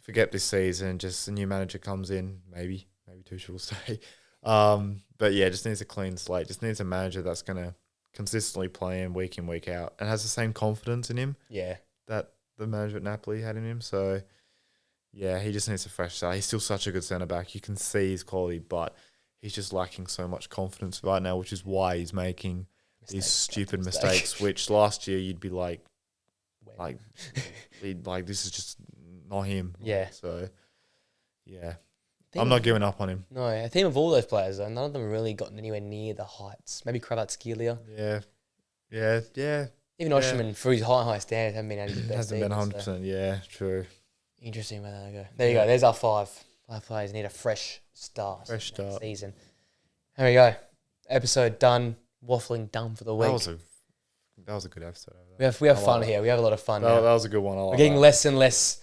forget this season. Just a new manager comes in. Maybe Tuchel will stay. But yeah, just needs a clean slate. Just needs a manager that's going to consistently play him week in, week out, and has the same confidence in him. Yeah, that the manager at Napoli had in him. So yeah, he just needs a fresh start. He's still such a good centre back. You can see his quality, but he's just lacking so much confidence right now, which is why he's making these stupid mistakes. Which last year you'd be like this is just not him. Yeah. So, yeah. I'm not giving up on him. No, I think of all those players, though, none of them really gotten anywhere near the heights. Maybe Kvaratskhelia. Yeah. Even Osimhen, through his high standards, haven't been at his best. Hasn't been 100%. So. Yeah, true. Interesting where they go. There you go. There's our 5. 5 players need a fresh start. Season. There we go. Episode done. Waffling done for the week. That was a good episode. We have fun here. We have a lot of fun. That was a good one. We're getting less and less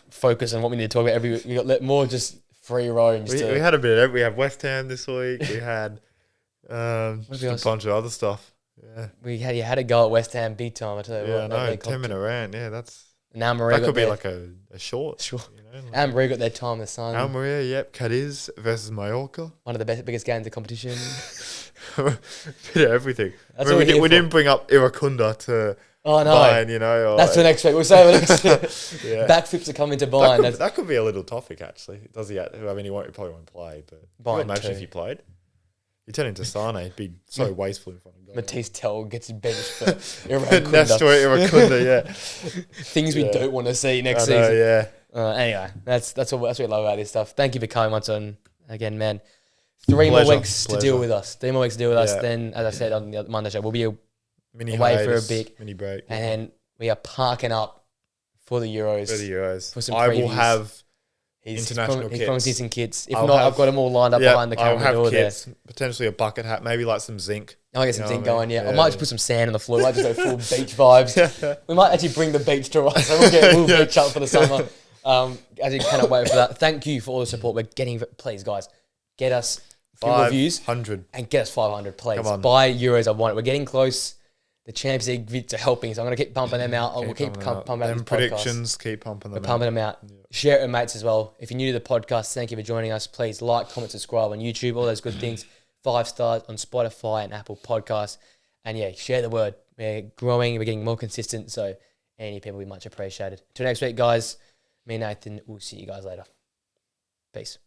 focus on what we need to talk about. We got more just free roam. We had a bit. We had West Ham this week. We had just a bunch of other stuff. Yeah, you had a go at West Ham big time. I tell you what. No, 10-minute rant. Yeah, that's. And Almeria that could be like a short. Sure. Almeria got their time in the sun. Almeria, yep. Cadiz versus Mallorca. One of the biggest games of the competition. Bit of everything. We didn't bring up Iracunda to Bayern, that's for next week. We'll say it next week. Backflips are coming to Bayern. That could be a little topic, actually. Does he? He probably won't play, but Bayern imagine if he played. You turn into Sane, he'd be so wasteful in front of goal. Matisse Tell gets his bench for Iracunda. Nestor Iracunda, yeah. Things we don't want to see next season. Anyway, that's what I love about this stuff. Thank you for coming once on again, man. 3 more weeks to deal with us. 3 more weeks to deal with us. Then, as I said on the Monday show, we'll be away for a bit. Mini break. And then we are parking up for the Euros. For some I previews. will have international kits. He's promising some kits. If not, I've got them all lined up behind the camera door kits, there. Potentially a bucket hat, maybe like some zinc. I'll get some zinc going, I might just put some sand on the floor. I might just go full beach vibes. We might actually bring the beach to us. So we'll beach up for the summer. As you cannot wait for that. Thank you for all the support. We're getting, please guys, get us 500 reviews and get us 500, please. Buy Euros, I want it. We're getting close. The Champions League vids are helping, so I'm going to keep pumping them out. We'll keep pumping out these predictions. Keep pumping them out. We're pumping them out. Yeah. Share it with mates as well. If you're new to the podcast, thank you for joining us. Please like, comment, subscribe on YouTube, all those good things. 5 stars on Spotify and Apple Podcasts. And share the word. We're growing. We're getting more consistent, so any people will be much appreciated. Till next week, guys. Me and Nathan, we'll see you guys later. Peace.